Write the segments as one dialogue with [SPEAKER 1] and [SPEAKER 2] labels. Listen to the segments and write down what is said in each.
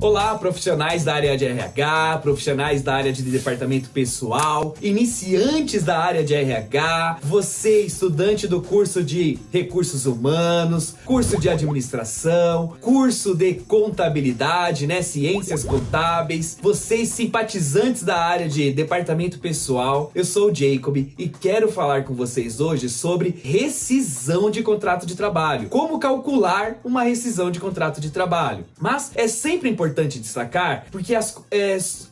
[SPEAKER 1] Olá, profissionais da área de RH, profissionais da área de departamento pessoal, iniciantes da área de RH, você, estudante do curso de recursos humanos, curso de administração, curso de contabilidade, ciências contábeis, vocês simpatizantes da área de departamento pessoal. Eu sou o Jacob e quero falar com vocês hoje sobre rescisão de contrato de trabalho. Como calcular uma rescisão de contrato de trabalho. Mas é sempre importante destacar porque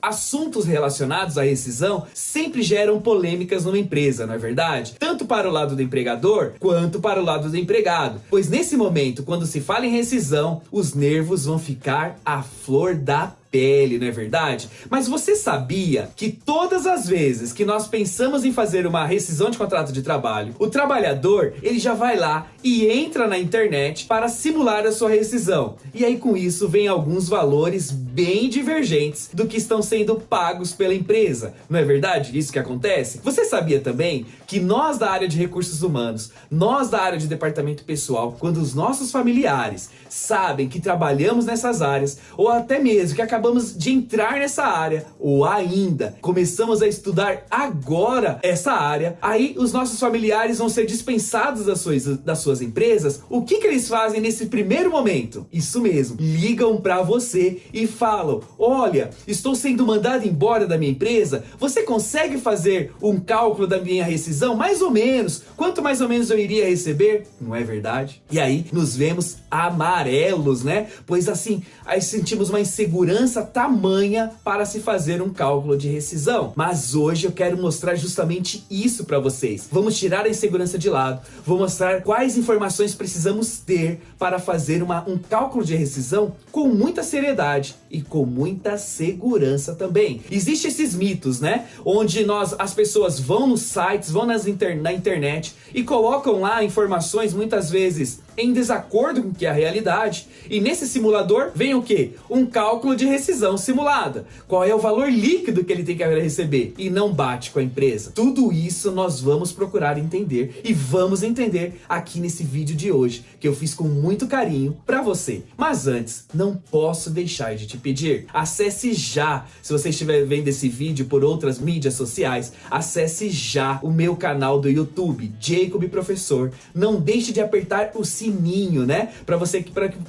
[SPEAKER 1] assuntos relacionados à rescisão sempre geram polêmicas numa empresa, não é verdade? Tanto para o lado do empregador quanto para o lado do empregado. Pois nesse momento, quando se fala em rescisão, os nervos vão ficar à flor da pele, não é verdade? Mas você sabia que todas as vezes que nós pensamos em fazer uma rescisão de contrato de trabalho, o trabalhador, ele já vai lá e entra na internet para simular a sua rescisão. E aí com isso vem alguns valores bem divergentes do que estão sendo pagos pela empresa. Não é verdade isso que acontece? Você sabia também que nós da área de recursos humanos, nós da área de departamento pessoal, quando os nossos familiares sabem que trabalhamos nessas áreas, ou até mesmo que acabamos de entrar nessa área, ou ainda começamos a estudar agora essa área, aí os nossos familiares vão ser dispensados das suas empresas. O que eles fazem nesse primeiro momento? Isso mesmo, ligam para você e falam: olha, estou sendo mandado embora da minha empresa, você consegue fazer um cálculo da minha rescisão? Mais ou menos, quanto mais ou menos eu iria receber? Não é verdade? E aí nos vemos amarelos, Pois assim, aí sentimos uma insegurança tamanha para se fazer um cálculo de rescisão. Mas hoje eu quero mostrar justamente isso para vocês. Vamos tirar a insegurança de lado, vou mostrar quais informações precisamos ter para fazer um cálculo de rescisão com muita seriedade e com muita segurança também. Existem esses mitos, onde as pessoas vão nos sites, vão na internet e colocam lá informações muitas vezes em desacordo com o que é a realidade, e nesse simulador vem o quê? Um cálculo de rescisão simulada. Qual é o valor líquido que ele tem que receber? E não bate com a empresa. Tudo isso nós vamos procurar entender e vamos entender aqui nesse vídeo de hoje, que eu fiz com muito carinho para você. Mas antes, não posso deixar de te pedir, acesse já, se você estiver vendo esse vídeo por outras mídias sociais, acesse já o meu canal do YouTube, Jacob Professor. Não deixe de apertar o sininho,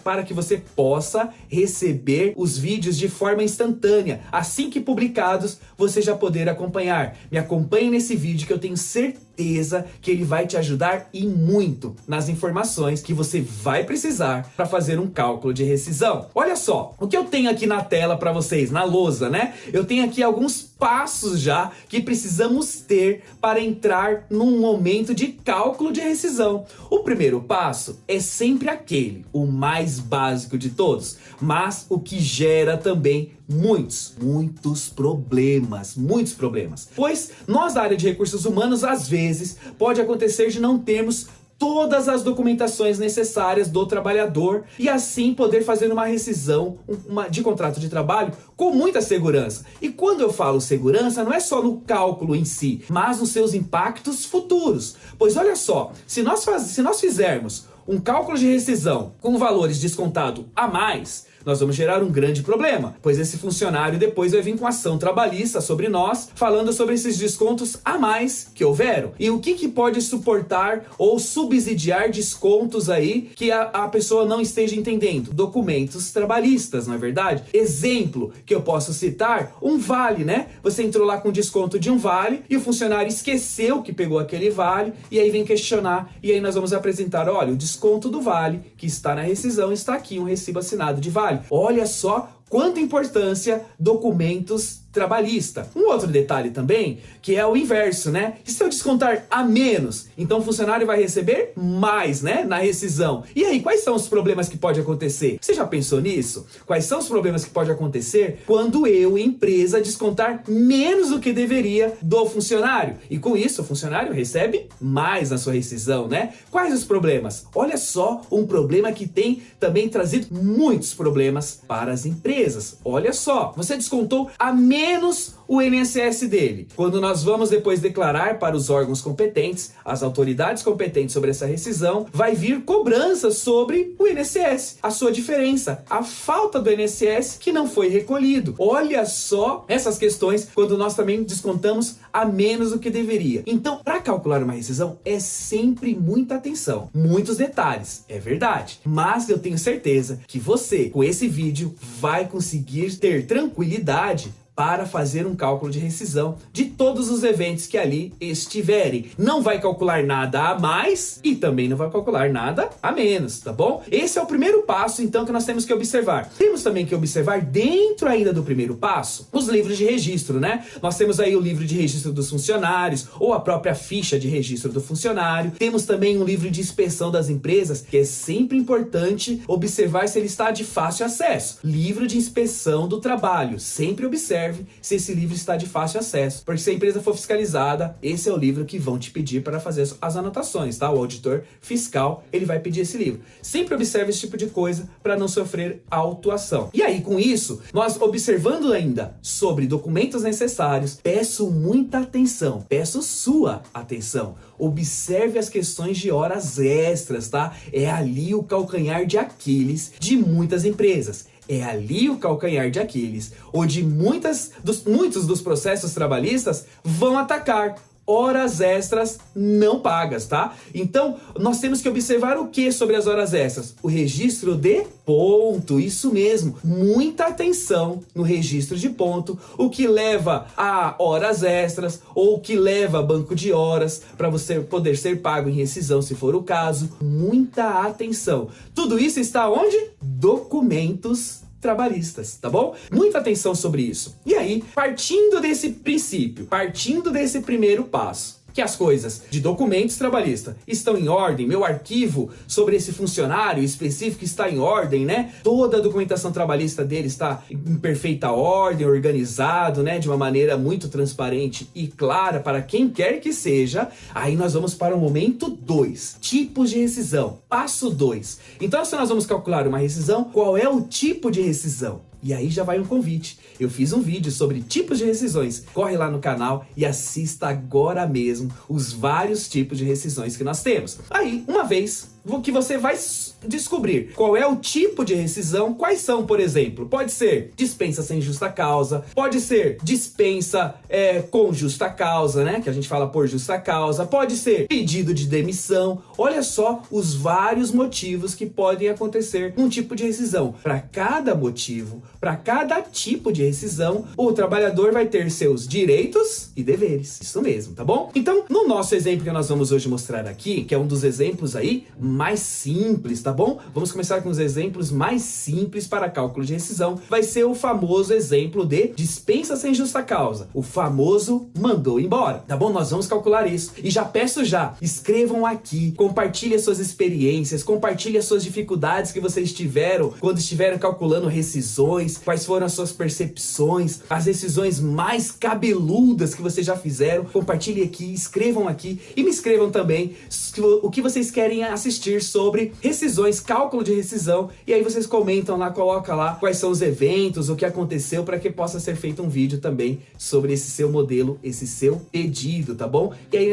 [SPEAKER 1] para que você possa receber os vídeos de forma instantânea. Assim que publicados, você já poder acompanhar. Me acompanhe nesse vídeo que eu tenho certeza que ele vai te ajudar e muito nas informações que você vai precisar para fazer um cálculo de rescisão. Olha só, o que eu tenho aqui na tela para vocês, na lousa, Eu tenho aqui alguns passos já que precisamos ter para entrar num momento de cálculo de rescisão. O primeiro passo é sempre aquele, o mais básico de todos, mas o que gera também muitos problemas. Pois nós da área de recursos humanos, às vezes, pode acontecer de não termos todas as documentações necessárias do trabalhador e assim poder fazer uma rescisão de contrato de trabalho com muita segurança. E quando eu falo segurança, não é só no cálculo em si, mas nos seus impactos futuros. Pois olha só, se nós fizermos um cálculo de rescisão com valores descontado a mais, nós vamos gerar um grande problema, pois esse funcionário depois vai vir com ação trabalhista sobre nós, falando sobre esses descontos a mais que houveram. E o que pode suportar ou subsidiar descontos aí que a pessoa não esteja entendendo? Documentos trabalhistas, não é verdade? Exemplo que eu posso citar, um vale, Você entrou lá com desconto de um vale e o funcionário esqueceu que pegou aquele vale e aí vem questionar e aí nós vamos apresentar, olha, o desconto do vale que está na rescisão está aqui, um recibo assinado de vale. Olha só quanta importância documentos trabalhista. Um outro detalhe também, que é o inverso, E se eu descontar a menos, então o funcionário vai receber mais, na rescisão. E aí, quais são os problemas que pode acontecer? Você já pensou nisso? Quais são os problemas que pode acontecer quando eu, empresa, descontar menos do que deveria do funcionário? E com isso, o funcionário recebe mais na sua rescisão, Quais os problemas? Olha só, um problema que tem também trazido muitos problemas para as empresas. empresas. Olha só, você descontou a menos o INSS dele. Quando nós vamos depois declarar para os órgãos competentes, as autoridades competentes sobre essa rescisão, vai vir cobrança sobre o INSS, a sua diferença, a falta do INSS que não foi recolhido. Olha só essas questões quando nós também descontamos a menos do que deveria. Então, para calcular uma rescisão, é sempre muita atenção, muitos detalhes, é verdade. Mas eu tenho certeza que você, com esse vídeo, vai conseguir ter tranquilidade para fazer um cálculo de rescisão de todos os eventos que ali estiverem. Não vai calcular nada a mais e também não vai calcular nada a menos, tá bom? Esse é o primeiro passo, então, que nós temos que observar. Temos também que observar, dentro ainda do primeiro passo, os livros de registro, né? Nós temos aí o livro de registro dos funcionários ou a própria ficha de registro do funcionário. Temos também um livro de inspeção das empresas, que é sempre importante observar se ele está de fácil acesso. Livro de inspeção do trabalho, sempre observe se esse livro está de fácil acesso, porque se a empresa for fiscalizada, esse é o livro que vão te pedir para fazer as anotações, tá? O auditor fiscal, ele vai pedir esse livro. Sempre observe esse tipo de coisa para não sofrer autuação. E aí, com isso, nós observando ainda sobre documentos necessários, peço muita atenção, peço sua atenção. Observe as questões de horas extras, tá? É ali o calcanhar de Aquiles de muitas empresas. É ali o calcanhar de Aquiles, onde muitos dos processos trabalhistas vão atacar horas extras não pagas, tá? Então, nós temos que observar o que sobre as horas extras? O registro de ponto, isso mesmo. Muita atenção no registro de ponto, o que leva a horas extras ou o que leva a banco de horas para você poder ser pago em rescisão, se for o caso. Muita atenção. Tudo isso está onde? Documentos trabalhistas, tá bom? Muita atenção sobre isso. E aí, partindo desse princípio, partindo desse primeiro passo, que as coisas de documentos trabalhistas estão em ordem, meu arquivo sobre esse funcionário específico está em ordem, né? Toda a documentação trabalhista dele está em perfeita ordem, organizado, né? De uma maneira muito transparente e clara para quem quer que seja. Aí nós vamos para o momento 2, tipos de rescisão. Passo 2. Então, se nós vamos calcular uma rescisão, qual é o tipo de rescisão? E aí já vai um convite. Eu fiz um vídeo sobre tipos de rescisões. Corre lá no canal e assista agora mesmo os vários tipos de rescisões que nós temos. Aí, uma vez que você vai descobrir qual é o tipo de rescisão, quais são, por exemplo, pode ser dispensa sem justa causa, pode ser dispensa com justa causa, né, que a gente fala por justa causa, pode ser pedido de demissão. Olha só os vários motivos que podem acontecer num tipo de rescisão. Para cada motivo, para cada tipo de rescisão, o trabalhador vai ter seus direitos e deveres. Isso mesmo, tá bom? Então, no nosso exemplo que nós vamos hoje mostrar aqui, que é um dos exemplos aí mais simples, tá bom? Vamos começar com os exemplos mais simples para cálculo de rescisão. Vai ser o famoso exemplo de dispensa sem justa causa. O famoso mandou embora, tá bom? Nós vamos calcular isso. E já peço escrevam aqui, compartilhem as suas experiências, compartilhem as suas dificuldades que vocês tiveram quando estiveram calculando rescisões, quais foram as suas percepções, as decisões mais cabeludas que vocês já fizeram. Compartilhem aqui, escrevam aqui e me escrevam também o que vocês querem assistir sobre rescisões, cálculo de rescisão, e aí vocês comentam lá, coloca lá quais são os eventos, o que aconteceu, para que possa ser feito um vídeo também sobre esse seu modelo, esse seu pedido, tá bom? E aí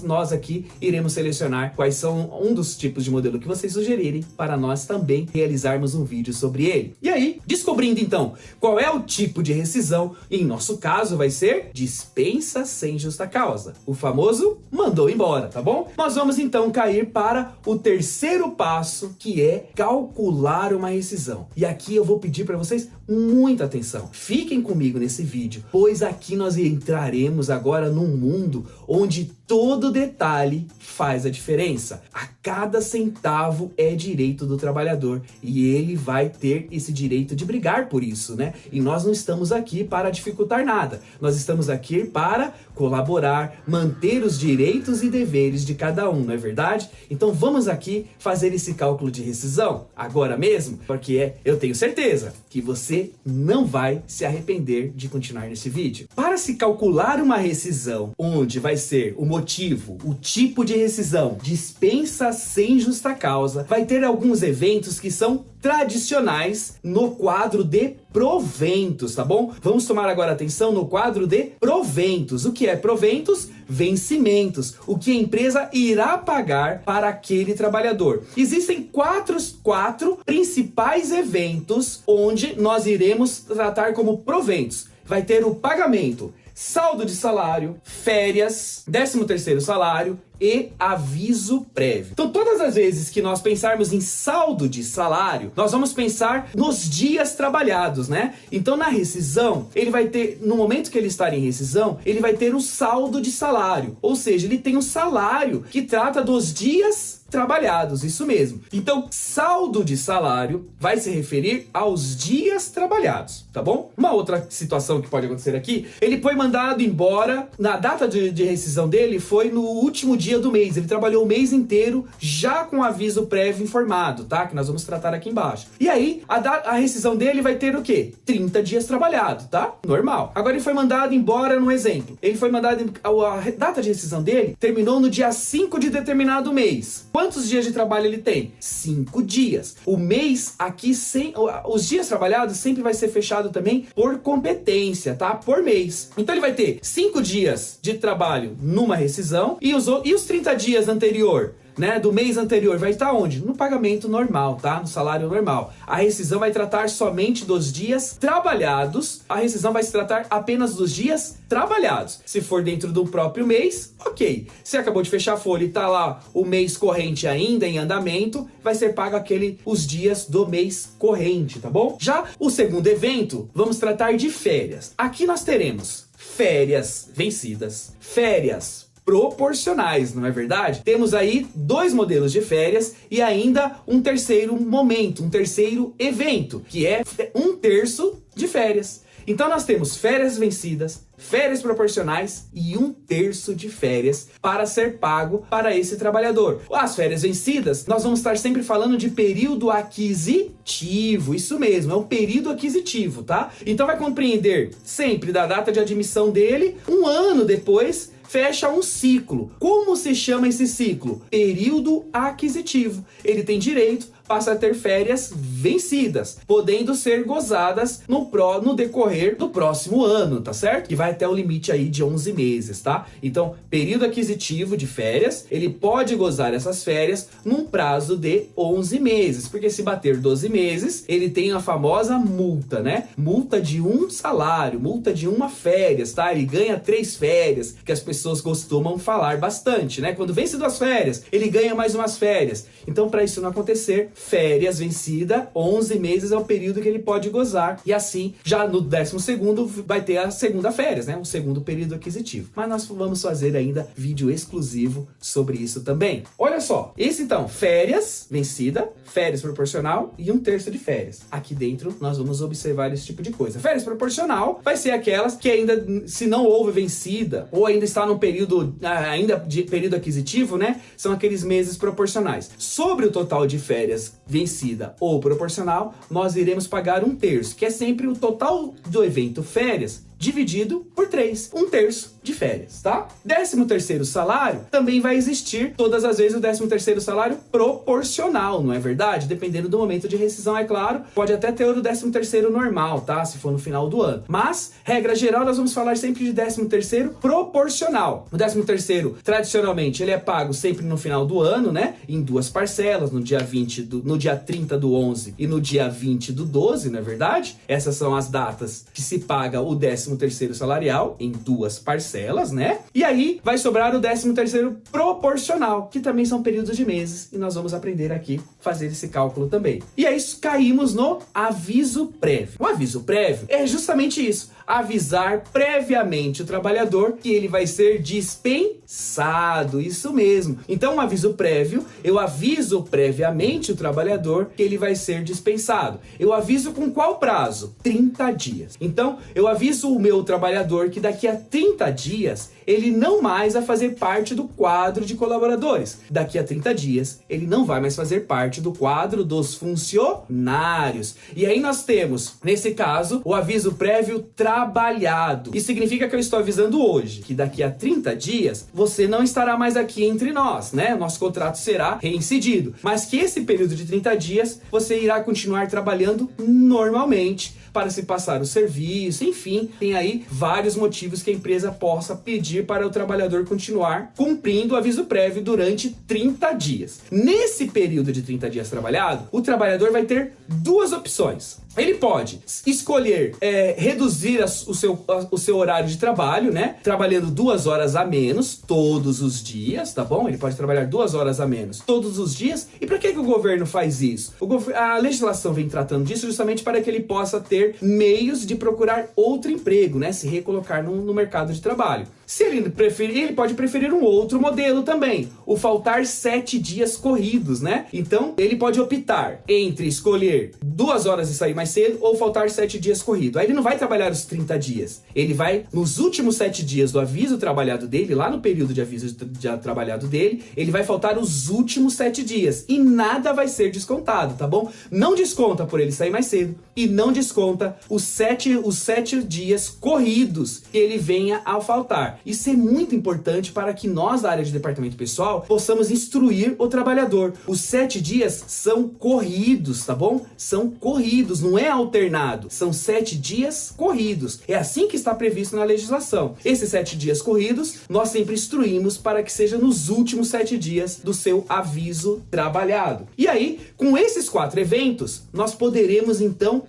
[SPEAKER 1] nós aqui iremos selecionar quais são um dos tipos de modelo que vocês sugerirem para nós também realizarmos um vídeo sobre ele. E aí, descobrindo então qual é o tipo de rescisão, em nosso caso vai ser dispensa sem justa causa, o famoso mandou embora, tá bom? Nós vamos então cair para o terceiro passo, que é calcular uma rescisão. E aqui eu vou pedir para vocês muita atenção. Fiquem comigo nesse vídeo, pois aqui nós entraremos agora num mundo onde todo detalhe faz a diferença. A cada centavo é direito do trabalhador e ele vai ter esse direito de brigar por isso, né? E nós não estamos aqui para dificultar nada. Nós estamos aqui para colaborar, manter os direitos e deveres de cada um, não é verdade? Então vamos aqui aqui fazer esse cálculo de rescisão agora mesmo, porque eu tenho certeza que você não vai se arrepender de continuar nesse vídeo. Para se calcular uma rescisão, onde vai ser o motivo, o tipo de rescisão, dispensa sem justa causa, vai ter alguns eventos que são tradicionais no quadro de proventos, tá bom? Vamos tomar agora atenção no quadro de proventos. O que é proventos? Vencimentos. O que a empresa irá pagar para aquele trabalhador. Existem quatro principais eventos onde nós iremos tratar como proventos. Vai ter o pagamento, saldo de salário, férias, 13º salário e aviso prévio. Então, todas as vezes que nós pensarmos em saldo de salário, nós vamos pensar nos dias trabalhados, né? Então, na rescisão, ele vai ter, no momento que ele está em rescisão, ele vai ter o saldo de salário, ou seja, ele tem um salário que trata dos dias trabalhados, isso mesmo. Então, saldo de salário vai se referir aos dias trabalhados, tá bom? Uma outra situação que pode acontecer aqui, ele foi mandado embora, na data de rescisão dele foi no último dia do mês, ele trabalhou o mês inteiro já com aviso prévio informado, tá? Que nós vamos tratar aqui embaixo. E aí, a rescisão dele vai ter o quê? 30 dias trabalhados, tá? Normal. Agora ele foi mandado embora, no exemplo. Ele foi mandado, a data de rescisão dele terminou no dia 5 de determinado mês. Quantos dias de trabalho ele tem? 5 dias. O mês aqui, os dias trabalhados sempre vai ser fechado também por competência, tá? Por mês. Então ele vai ter 5 dias de trabalho numa rescisão e os 30 dias anterior, né, do mês anterior, vai estar onde? No pagamento normal, tá? No salário normal. A rescisão vai tratar somente dos dias trabalhados. A rescisão vai se tratar apenas dos dias trabalhados. Se for dentro do próprio mês, ok. Se acabou de fechar a folha e tá lá o mês corrente ainda em andamento, vai ser pago os dias do mês corrente, tá bom? Já o segundo evento, vamos tratar de férias. Aqui nós teremos férias vencidas, férias proporcionais, não é verdade? Temos aí 2 modelos de férias e ainda um terceiro momento, um terceiro evento, que é 1/3 de férias. Então nós temos férias vencidas, férias proporcionais e 1/3 de férias para ser pago para esse trabalhador. As férias vencidas, nós vamos estar sempre falando de período aquisitivo, isso mesmo, é um período aquisitivo, tá? Então vai compreender sempre da data de admissão dele, 1 ano depois, fecha um ciclo. Como se chama esse ciclo? Período aquisitivo. Ele tem direito, passa a ter férias vencidas, podendo ser gozadas no decorrer do próximo ano, tá certo? Que vai até o limite aí de 11 meses, tá? Então, período aquisitivo de férias, ele pode gozar essas férias num prazo de 11 meses, porque se bater 12 meses, ele tem a famosa multa, né? Multa de 1 salário, multa de 1 férias, tá? Ele ganha 3 férias, que as pessoas costumam falar bastante, né? Quando vence 2 férias, ele ganha mais umas férias. Então, para isso não acontecer, férias vencida, 11 meses é o período que ele pode gozar. E assim, já no 12º vai ter a segunda férias, né? O segundo período aquisitivo. Mas nós vamos fazer ainda vídeo exclusivo sobre isso também. Olha só, esse então, férias vencida, férias proporcional e 1/3 de férias. Aqui dentro nós vamos observar esse tipo de coisa. Férias proporcional vai ser aquelas que ainda, se não houve vencida, ou ainda está no período, ainda de período aquisitivo, né? São aqueles meses proporcionais. Sobre o total de férias vencida ou proporcional, nós iremos pagar 1/3, que é sempre o total do evento férias dividido por 3, 1/3 de férias, tá? 13º salário também vai existir todas as vezes o 13º salário proporcional, não é verdade? Dependendo do momento de rescisão, é claro, pode até ter o 13º normal, tá? Se for no final do ano. Mas, regra geral, nós vamos falar sempre de 13º proporcional. O 13º, tradicionalmente, ele é pago sempre no final do ano, né? Em 2 parcelas, no dia 30 do 11 e no dia 20 do 12, não é verdade? Essas são as datas que se paga o 13º salarial em 2 parcelas, né? E aí vai sobrar o 13º proporcional, que também são períodos de meses, e nós vamos aprender aqui fazer esse cálculo também. E aí caímos no aviso prévio. O aviso prévio é justamente isso, avisar previamente o trabalhador que ele vai ser dispensado, isso mesmo. Então, um aviso prévio, eu aviso previamente o trabalhador que ele vai ser dispensado. Eu aviso com qual prazo? 30 dias. Então, eu aviso o meu trabalhador que daqui a 30 dias ele não mais vai fazer parte do quadro de colaboradores. Daqui a 30 dias ele não vai mais fazer parte do quadro dos funcionários. E aí nós temos, nesse caso, o aviso prévio trabalhado. Isso significa que eu estou avisando hoje que daqui a 30 dias você não estará mais aqui entre nós, né? Nosso contrato será reincidido. Mas que esse período de 30 dias você irá continuar trabalhando normalmente para se passar o serviço, enfim, tem aí vários motivos que a empresa possa pedir para o trabalhador continuar cumprindo o aviso prévio durante 30 dias. Nesse período de 30 dias trabalhado, o trabalhador vai ter duas opções. Ele pode escolher reduzir o seu horário de trabalho, né? Trabalhando 2 horas a menos todos os dias, tá bom? Ele pode trabalhar 2 horas a menos todos os dias. E para que o governo faz isso? A legislação vem tratando disso justamente para que ele possa ter meios de procurar outro emprego, né? Se recolocar no mercado de trabalho. Se ele preferir, ele pode preferir um outro modelo também, o faltar 7 dias corridos, né? Então, ele pode optar entre escolher 2 horas e sair mais cedo ou faltar 7 dias corridos. Aí ele não vai trabalhar os 30 dias. Ele vai, nos últimos 7 dias do aviso trabalhado dele, lá no período de aviso trabalhado dele, ele vai faltar os últimos 7 dias e nada vai ser descontado, tá bom? Não desconta por ele sair mais cedo e não desconta os 7 dias corridos que ele venha a faltar. Isso é muito importante para que nós, da área de departamento pessoal, possamos instruir o trabalhador. Os 7 dias são corridos, tá bom? São corridos, não é alternado. São 7 dias corridos. É assim que está previsto na legislação. Esses 7 dias corridos, nós sempre instruímos para que seja nos últimos 7 dias do seu aviso trabalhado. E aí, com esses 4 eventos, nós poderemos então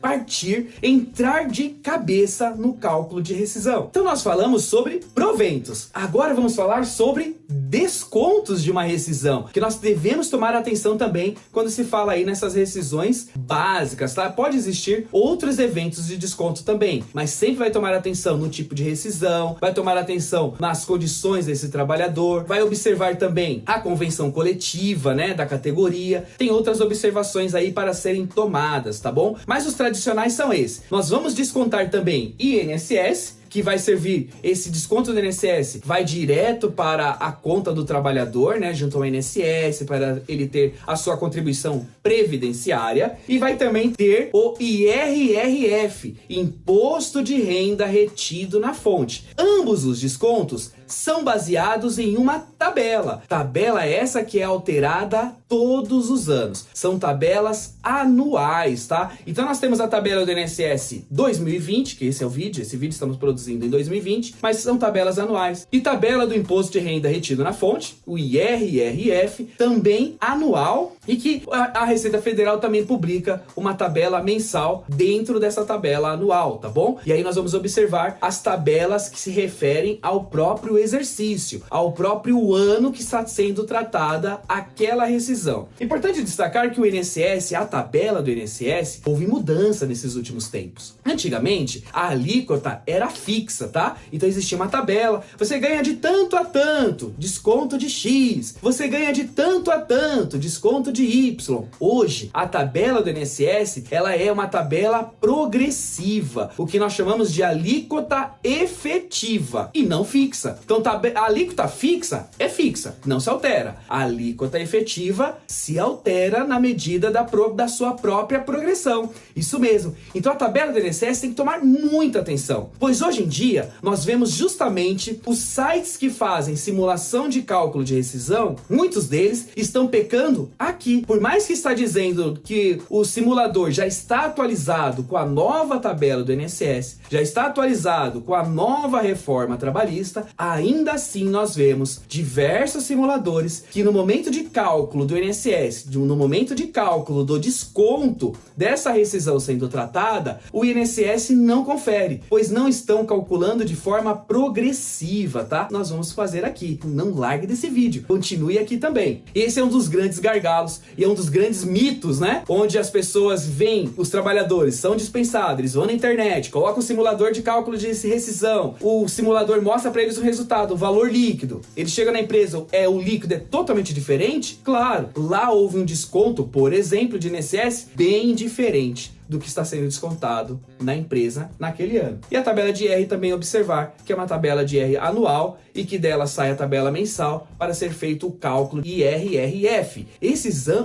[SPEAKER 1] entrar de cabeça no cálculo de rescisão. Então nós falamos sobre proventos. Agora vamos falar sobre descontos de uma rescisão, que nós devemos tomar atenção também quando se fala aí nessas rescisões básicas, tá? Pode existir outros eventos de desconto também, mas sempre vai tomar atenção no tipo de rescisão, vai tomar atenção nas condições desse trabalhador, vai observar também a convenção coletiva, né, da categoria. Tem outras observações aí para serem tomadas, tá bom? Mas os tradicionais são esses. Nós vamos descontar também INSS, que vai servir, esse desconto do INSS vai direto para a conta do trabalhador, né, junto ao INSS, para ele ter a sua contribuição previdenciária, e vai também ter o IRRF, Imposto de Renda Retido na Fonte. Ambos os descontos são baseados em uma tabela. Tabela essa que é alterada todos os anos. São tabelas anuais, tá? Então nós temos a tabela do INSS 2020, que esse vídeo estamos produzindo em 2020, mas são tabelas anuais. E tabela do Imposto de Renda Retido na Fonte, o IRRF, também anual, e que a Receita Federal também publica uma tabela mensal dentro dessa tabela anual, tá bom? E aí nós vamos observar as tabelas que se referem ao próprio exercício, ao próprio ano que está sendo tratada aquela rescisão. Importante destacar que o INSS, a tabela do INSS, houve mudança nesses últimos tempos. Antigamente, a alíquota era fixa, tá? Então existia uma tabela, você ganha de tanto a tanto, desconto de X, você ganha de tanto a tanto, desconto de Y. Hoje, a tabela do INSS, ela é uma tabela progressiva, o que nós chamamos de alíquota efetiva e não fixa. Então, a alíquota fixa é fixa, não se altera. A alíquota efetiva se altera na medida da sua própria progressão. Isso mesmo. Então, a tabela do INSS tem que tomar muita atenção, pois hoje em dia nós vemos justamente os sites que fazem simulação de cálculo de rescisão, muitos deles estão pecando aqui. Por mais que está dizendo que o simulador já está atualizado com a nova tabela do INSS, já está atualizado com a nova reforma trabalhista, ainda assim nós vemos diversos simuladores que no momento de cálculo do INSS, no momento de cálculo do desconto dessa rescisão sendo tratada, o INSS não confere, pois não estão calculando de forma progressiva, tá? Nós vamos fazer aqui. Não largue desse vídeo, continue aqui também. Esse é um dos grandes gargalos e é um dos grandes mitos, né? Onde as pessoas veem, os trabalhadores são dispensados, eles vão na internet, colocam o simulador de cálculo de rescisão, o simulador mostra para eles o resultado, o valor líquido. Ele chega na empresa, o líquido é totalmente diferente? Claro, lá houve um desconto, por exemplo, de INSS bem diferente. do que está sendo descontado na empresa naquele ano. E a tabela de IR também observar que é uma tabela de IR anual e que dela sai a tabela mensal para ser feito o cálculo IR-RF.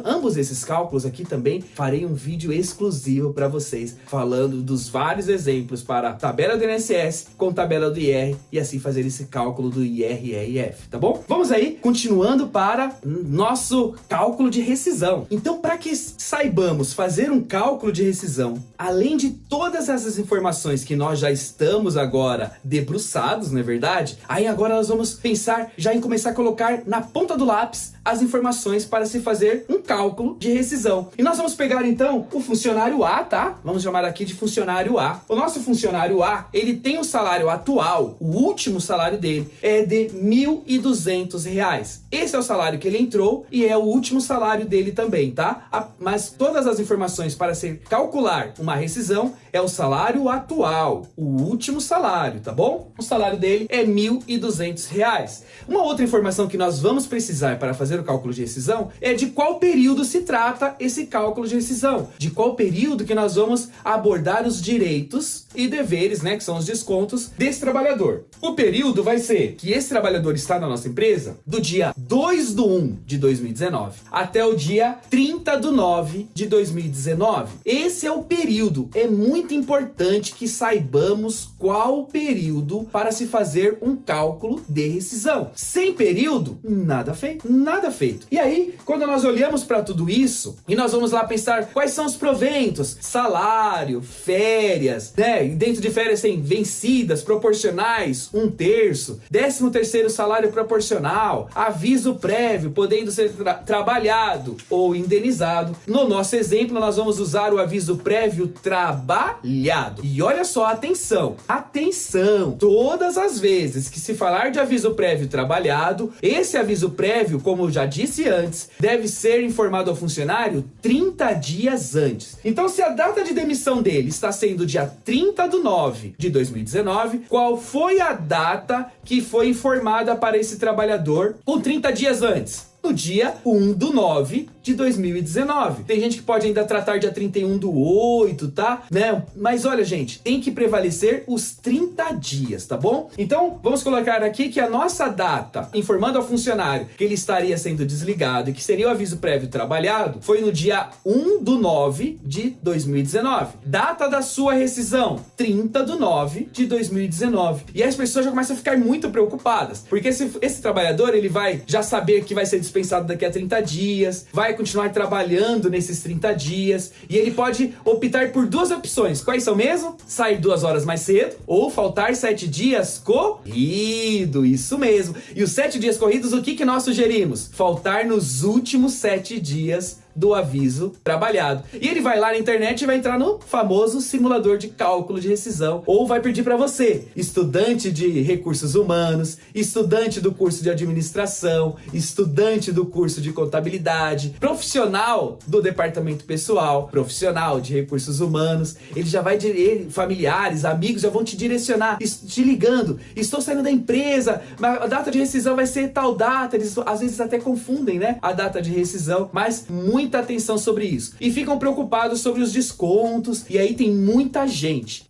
[SPEAKER 1] Ambos esses cálculos aqui também farei um vídeo exclusivo para vocês, falando dos vários exemplos para a tabela do INSS com tabela do IR e assim fazer esse cálculo do IR-RF, tá bom? Vamos aí, continuando para nosso cálculo de rescisão. Então, para que saibamos fazer um cálculo de rescisão, além de todas essas informações que nós já estamos agora debruçados, não é verdade? Aí agora nós vamos pensar já em começar a colocar na ponta do lápis as informações para se fazer um cálculo de rescisão. E nós vamos pegar então o funcionário A, tá? Vamos chamar aqui de funcionário A. O nosso funcionário A, ele tem um salário atual, o último salário dele é de R$ 1.200. Esse é o salário que ele entrou e é o último salário dele também, tá? Mas todas as informações para se calcular uma rescisão é o salário atual, o último salário, tá bom? O salário dele é R$ 1.200. Uma outra informação que nós vamos precisar para fazer o cálculo de rescisão é de qual período se trata esse cálculo de rescisão, de qual período que nós vamos abordar os direitos e deveres, né, que são os descontos desse trabalhador. O período vai ser que esse trabalhador está na nossa empresa do dia 2/1 de 2019 até o dia 30/9 de 2019. Esse é o período. É muito importante que saibamos qual o período para se fazer um cálculo de rescisão. Sem período, nada feito, nada feito. E aí, quando nós olhamos para tudo isso e nós vamos lá pensar quais são os proventos, salário, férias, né? E dentro de férias tem vencidas, proporcionais, 1/3, 13º salário proporcional, aviso prévio, podendo ser trabalhado ou indenizado. No nosso exemplo, nós vamos usar o aviso prévio trabalhado. E olha só, atenção, todas as vezes que se falar de aviso prévio trabalhado, esse aviso prévio, como eu já disse antes, deve ser informado ao funcionário 30 dias antes. Então, se a data de demissão dele está sendo dia 30/9 de 2019, qual foi a data que foi informada para esse trabalhador com 30 dias antes? No dia 1/9 de 2019. Tem gente que pode ainda tratar dia 31/8, tá? Né? Mas olha, gente, tem que prevalecer os 30 dias, tá bom? Então, vamos colocar aqui que a nossa data, informando ao funcionário que ele estaria sendo desligado e que seria o aviso prévio trabalhado, foi no dia 1/9 de 2019. Data da sua rescisão, 30/9 de 2019. E as pessoas já começam a ficar muito preocupadas, porque esse trabalhador, ele vai já saber que vai ser dispensado daqui a 30 dias, vai continuar trabalhando nesses 30 dias, e ele pode optar por duas opções. Quais são mesmo? Sair 2 horas mais cedo ou faltar 7 dias corrido, isso mesmo. E os 7 dias corridos, o que nós sugerimos? Faltar nos últimos 7 dias do aviso trabalhado. E ele vai lá na internet e vai entrar no famoso simulador de cálculo de rescisão, ou vai pedir para você, estudante de recursos humanos, estudante do curso de administração, estudante do curso de contabilidade, profissional do departamento pessoal, profissional de recursos humanos, ele já vai, familiares, amigos já vão te direcionar, te ligando, estou saindo da empresa, mas a data de rescisão vai ser tal data, eles às vezes até confundem, né, a data de rescisão, mas muita atenção sobre isso. E ficam preocupados sobre os descontos. E aí tem muita gente,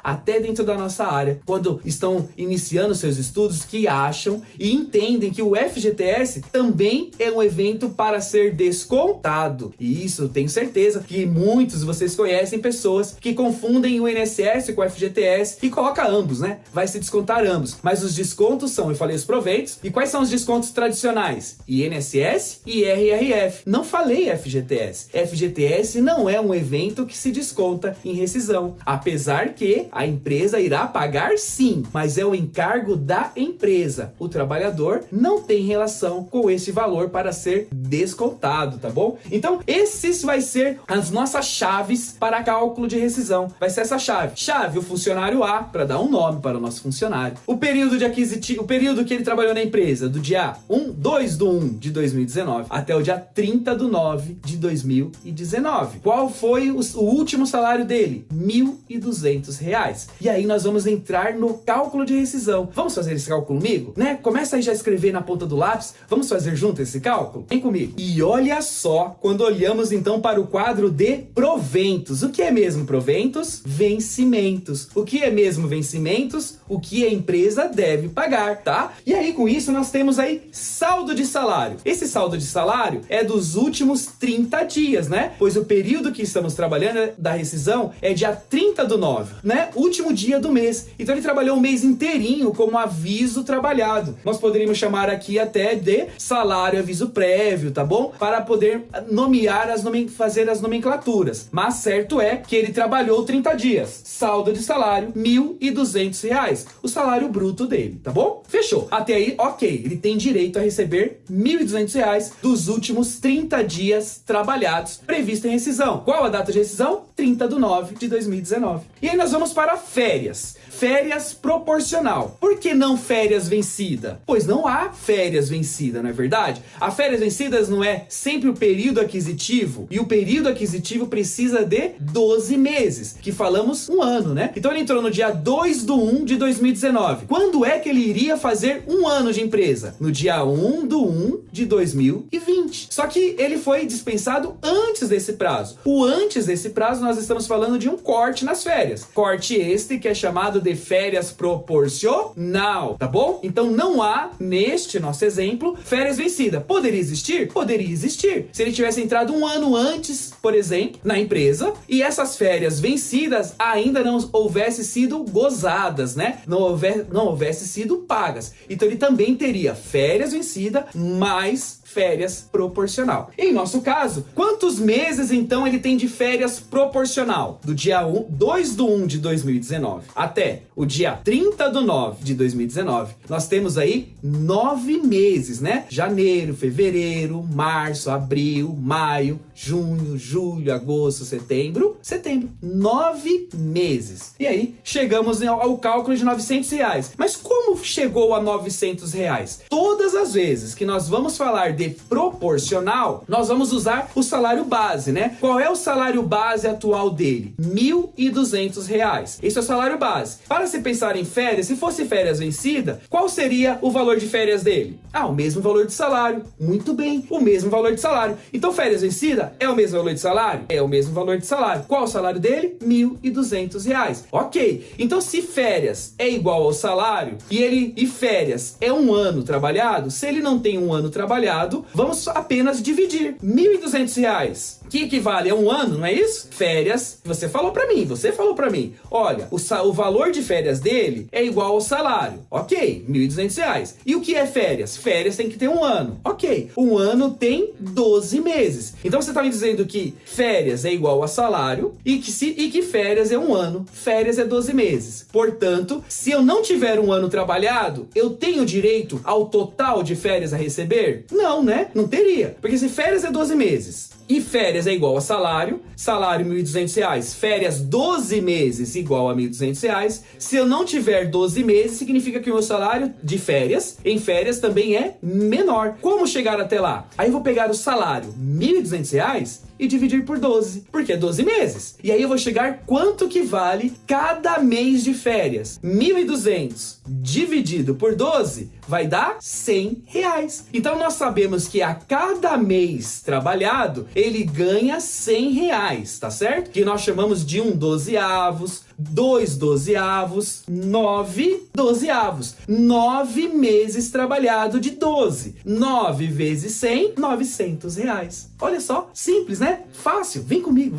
[SPEAKER 1] até dentro da nossa área, quando estão iniciando seus estudos, que acham e entendem que o FGTS também é um evento para ser descontado. E isso, eu tenho certeza que muitos de vocês conhecem pessoas que confundem o INSS com o FGTS e coloca ambos, né? Vai se descontar ambos. Mas os descontos são, eu falei os proventos, e quais são os descontos tradicionais? INSS e IRRF. Não falei FGTS. FGTS não é um evento que se desconta em rescisão, apesar que a empresa irá pagar sim, mas é o encargo da empresa. O trabalhador não tem relação com esse valor para ser descontado, tá bom? Então, esses vai ser as nossas chaves para cálculo de rescisão. Vai ser essa chave. Chave, o funcionário A, para dar um nome para o nosso funcionário. O período de aquisitivo, o período que ele trabalhou na empresa, do dia 2/1 de 2019 até o dia 30/9 de 2019. Qual foi o último salário dele? R$ 1.200. E aí nós vamos entrar no cálculo de rescisão. Vamos fazer esse cálculo comigo? Né? Começa aí já a escrever na ponta do lápis. Vamos fazer junto esse cálculo? Vem comigo. E olha só, quando olhamos então para o quadro de proventos. O que é mesmo proventos? Vencimentos. O que é mesmo vencimentos? O que a empresa deve pagar, tá? E aí com isso nós temos aí saldo de salário. Esse saldo de salário é dos últimos 30 dias, né? Pois o período que estamos trabalhando da rescisão é dia 30/9, né? Último dia do mês. Então ele trabalhou o mês inteirinho como aviso trabalhado. Nós poderíamos chamar aqui até de salário aviso prévio, tá bom? Para poder nomear fazer as nomenclaturas. Mas certo é que ele trabalhou 30 dias. Saldo de salário, R$ 1.200. O salário bruto dele, tá bom? Fechou. Até aí, ok. Ele tem direito a receber R$ 1.200 dos últimos 30 dias trabalhados previsto em rescisão. Qual a data de rescisão? 30/9 de 2019. E aí nós vamos para férias. Férias proporcional. Por que não férias vencida? Pois não há férias vencida, não é verdade? A férias vencidas não é sempre o período aquisitivo, e o período aquisitivo precisa de 12 meses, que falamos um ano, né? Então ele entrou no dia 2/1 de 2019. Quando é que ele iria fazer um ano de empresa? No dia 1/1 de 2020. Só que ele foi dispensado antes desse prazo. O antes desse prazo nós estamos falando de um corte nas férias. Corte este que é chamado de férias proporcional, tá bom? Então não há, neste nosso exemplo, férias vencida. Poderia existir? Poderia existir. Se ele tivesse entrado um ano antes, por exemplo, na empresa, e essas férias vencidas ainda não houvesse sido gozadas, né? Não houvesse sido pagas. Então ele também teria férias vencida mais férias proporcional. Em nosso caso, quantos meses então ele tem de férias proporcional? Do dia 2/1 de 2019 até o dia 30/9 de 2019, nós temos aí 9 meses, né? Janeiro, fevereiro, março, abril, maio, junho, julho, agosto, setembro. 9 meses. E aí, chegamos ao cálculo de R$ 900. Mas como chegou a R$ 900? Todas as vezes que nós vamos falar de proporcional, nós vamos usar o salário base, né? Qual é o salário base atual dele? R$ 1.200. Esse é o salário base. Para se pensar em férias, se fosse férias vencida, qual seria o valor de férias dele? O mesmo valor de salário. Muito bem, o mesmo valor de salário. Então, férias vencida é o mesmo valor de salário? É o mesmo valor de salário. Qual o salário dele? R$ 1.200. Ok. Então, se férias é igual ao salário e férias é um ano trabalhado, se ele não tem um ano trabalhado, vamos apenas dividir. R$ 1.200, que equivale a um ano, não é isso? Férias, você falou pra mim. Olha, o valor de férias dele é igual ao salário. Ok, R$ 1.200. E o que é férias? Férias tem que ter um ano. Ok, um ano tem 12 meses. Então você tá me dizendo que férias é igual a salário e que férias é um ano. Férias é 12 meses. Portanto, se eu não tiver um ano trabalhado, eu tenho direito ao total de férias a receber? Não, né? Não teria. Porque se férias é 12 meses e férias é igual a salário, salário R$ 1.200, férias 12 meses igual a R$ 1.200. Se eu não tiver 12 meses, significa que o meu salário de férias, em férias, também é menor. Como chegar até lá? Aí eu vou pegar o salário R$ 1.200 e dividir por 12, porque é 12 meses. E aí eu vou chegar quanto que vale cada mês de férias. 1.200 dividido por 12 vai dar R$ 100. Então nós sabemos que a cada mês trabalhado, ele ganha R$ 100, tá certo? Que nós chamamos de 1/12, 2/12, 9/12. 9 meses trabalhado de 12. 9 vezes 100, R$ 900. Olha só, simples, né? Fácil, vem comigo.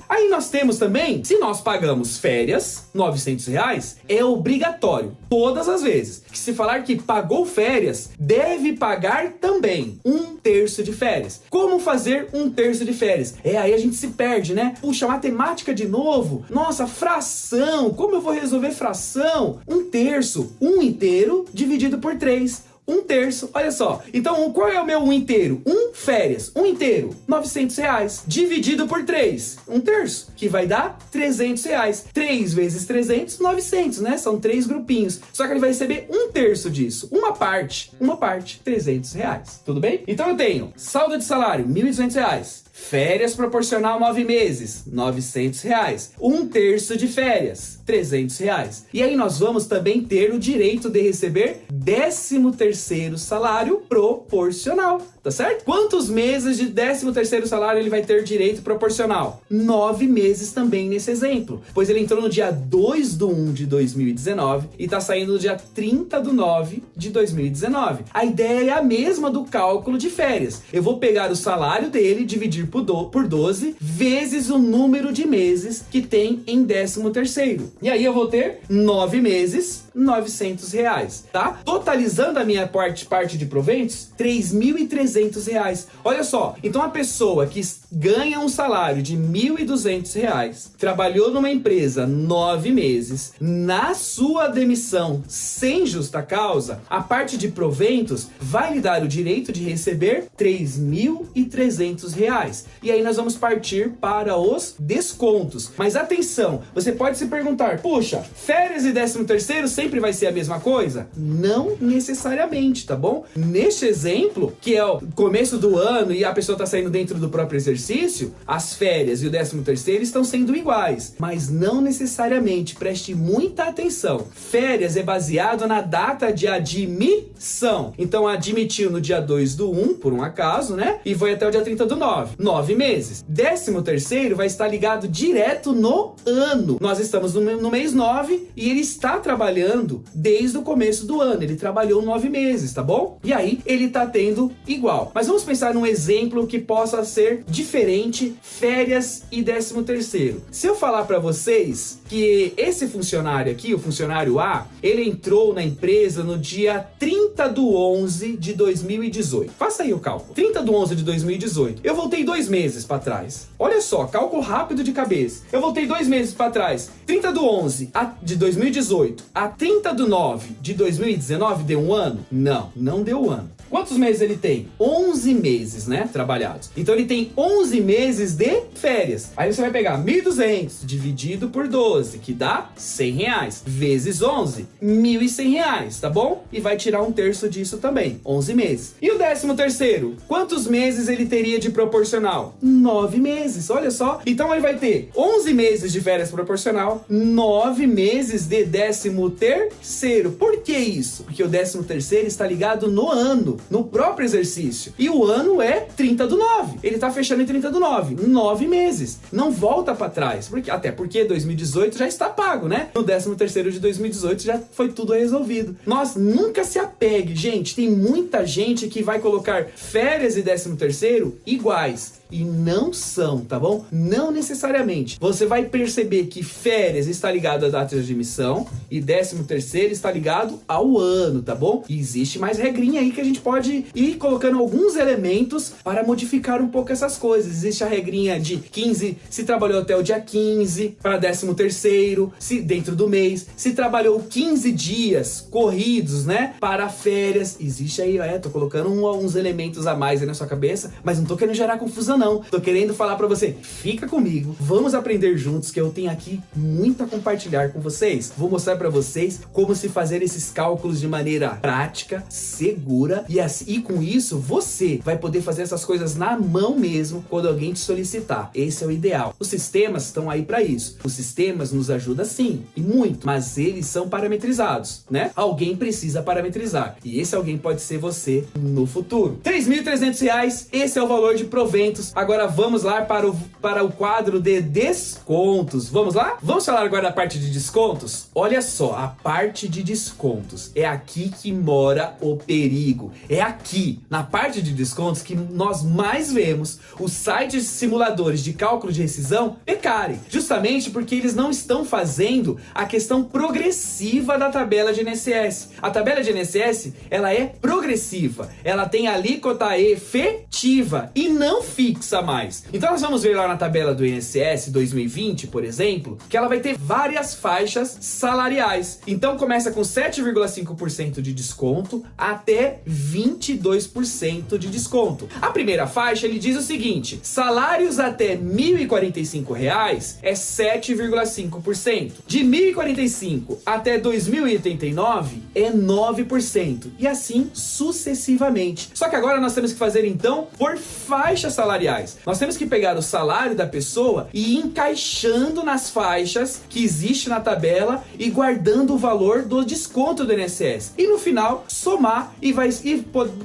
[SPEAKER 1] Aí nós temos também, se nós pagamos férias, R$ 900, é obrigatório, todas as vezes, que se falar que pagou férias, deve pagar também 1/3 de férias. Como fazer 1/3 de férias? Aí a gente se perde, né? Puxa, matemática de novo. Nossa, fração, como eu vou resolver fração? 1/3, 1 inteiro dividido por 3. um terço. Olha só. Então, qual é o meu um inteiro? Férias. Um inteiro, R$900. Dividido por 3, um terço, que vai dar R$300. 3 vezes 300, 900, né? São 3 grupinhos. Só que ele vai receber um terço disso. Uma parte, R$300. Tudo bem? Então eu tenho saldo de salário, R$1.200. Férias proporcional 9 meses, R$900. Um terço de férias, R$300. E aí nós vamos também ter o direito de receber 13º salário proporcional, tá certo? Quantos meses de 13º salário ele vai ter direito proporcional? 9 meses também nesse exemplo, pois ele entrou no dia 2/1 de 2019 e tá saindo no dia 30/9 de 2019. A ideia é a mesma do cálculo de férias. Eu vou pegar o salário dele, dividir por 12, vezes o número de meses que tem em 13º. E aí eu vou ter 9 meses, R$900, tá? Totalizando a minha parte de proventos, R$3.300. Olha só, então a pessoa que ganha um salário de R$1.200, trabalhou numa empresa 9 meses, na sua demissão sem justa causa, a parte de proventos vai lhe dar o direito de receber R$3.300. E aí nós vamos partir para os descontos. Mas atenção, você pode se perguntar, puxa, férias e 13º sempre vai ser a mesma coisa? Não necessariamente, tá bom? Neste exemplo, que é o começo do ano e a pessoa está saindo dentro do próprio exercício, as férias e o 13º estão sendo iguais, mas não necessariamente. Preste muita atenção. Férias é baseado na data de admissão. Então admitiu no dia 2/1, por um acaso, né? E foi até o dia 30/9. 9 meses. 13º vai estar ligado direto no ano. Nós estamos no mês 9 e ele está trabalhando desde o começo do ano. Ele trabalhou 9 meses, tá bom? E aí ele tá tendo igual. Mas vamos pensar num exemplo que possa ser diferente, férias e 13º. Se eu falar para vocês que esse funcionário aqui, o funcionário A, ele entrou na empresa no dia 30/11 de 2018. Faça aí o cálculo. 30/11 de 2018. Eu voltei 2 meses para trás. Olha só, cálculo rápido de cabeça. Eu voltei 2 meses para trás. 30/11 de 2018 a 30/9 de 2019 deu um ano? Não, não deu um ano. Quantos meses ele tem? 11 meses, né? Trabalhados. Então ele tem 11 meses de férias. Aí você vai pegar 1.200 dividido por 12, que dá R$100, vezes 11, R$1.100, tá bom? E vai tirar um terço disso também, 11 meses. E o 13º? Quantos meses ele teria de proporcional? 9 meses, olha só. Então ele vai ter 11 meses de férias proporcional, 9 meses de 13º. Por que isso? Porque o 13º está ligado no ano, no próprio exercício. E o ano é 30/9. Ele tá fechando em 30/9. 9 meses. Não volta para trás. Até porque 2018 já está pago, né? No 13º de 2018 já foi tudo resolvido. Nós nunca se apegue, gente. Tem muita gente que vai colocar férias e 13º iguais. E não são, tá bom? Não necessariamente. Você vai perceber que férias está ligado à data de admissão e 13º está ligado ao ano, tá bom? E existe mais regrinha aí que a gente pode ir colocando alguns elementos para modificar um pouco essas coisas. Existe a regrinha de 15, se trabalhou até o dia 15 para 13º, se dentro do mês, se trabalhou 15 dias corridos, né, para férias. Existe aí, tô colocando uns elementos a mais aí na sua cabeça, mas não tô querendo gerar confusão não. Tô querendo falar pra você, fica comigo, vamos aprender juntos, que eu tenho aqui muito a compartilhar com vocês. Vou mostrar pra vocês como se fazer esses cálculos de maneira prática, segura, e com isso você vai poder fazer essas coisas na mão mesmo quando alguém te solicitar. Esse é o ideal. Os sistemas estão aí pra isso. Os sistemas nos ajudam sim, e muito, mas eles são parametrizados, né? Alguém precisa parametrizar, e esse alguém pode ser você no futuro. R$3.300, esse é o valor de proventos. Agora vamos lá para o quadro de descontos. Vamos lá? Vamos falar agora da parte de descontos? Olha só, a parte de descontos. É aqui que mora o perigo. É aqui, na parte de descontos, que nós mais vemos os sites simuladores de cálculo de rescisão pecarem. Justamente porque eles não estão fazendo a questão progressiva da tabela de INSS. A tabela de INSS, ela é progressiva. Ela tem alíquota efetiva e não fixa. fixa mais. Então nós vamos ver lá na tabela do INSS 2020, por exemplo, que ela vai ter várias faixas salariais. Então começa com 7,5% de desconto até 22% de desconto. A primeira faixa, ele diz o seguinte: salários até R$ 1.045 é 7,5%. De 1.045 até R$ 2.089 é 9%. E assim sucessivamente. Só que agora nós temos que fazer então por faixas salariais. Nós temos que pegar o salário da pessoa e ir encaixando nas faixas que existe na tabela e guardando o valor do desconto do INSS. E no final, somar e vai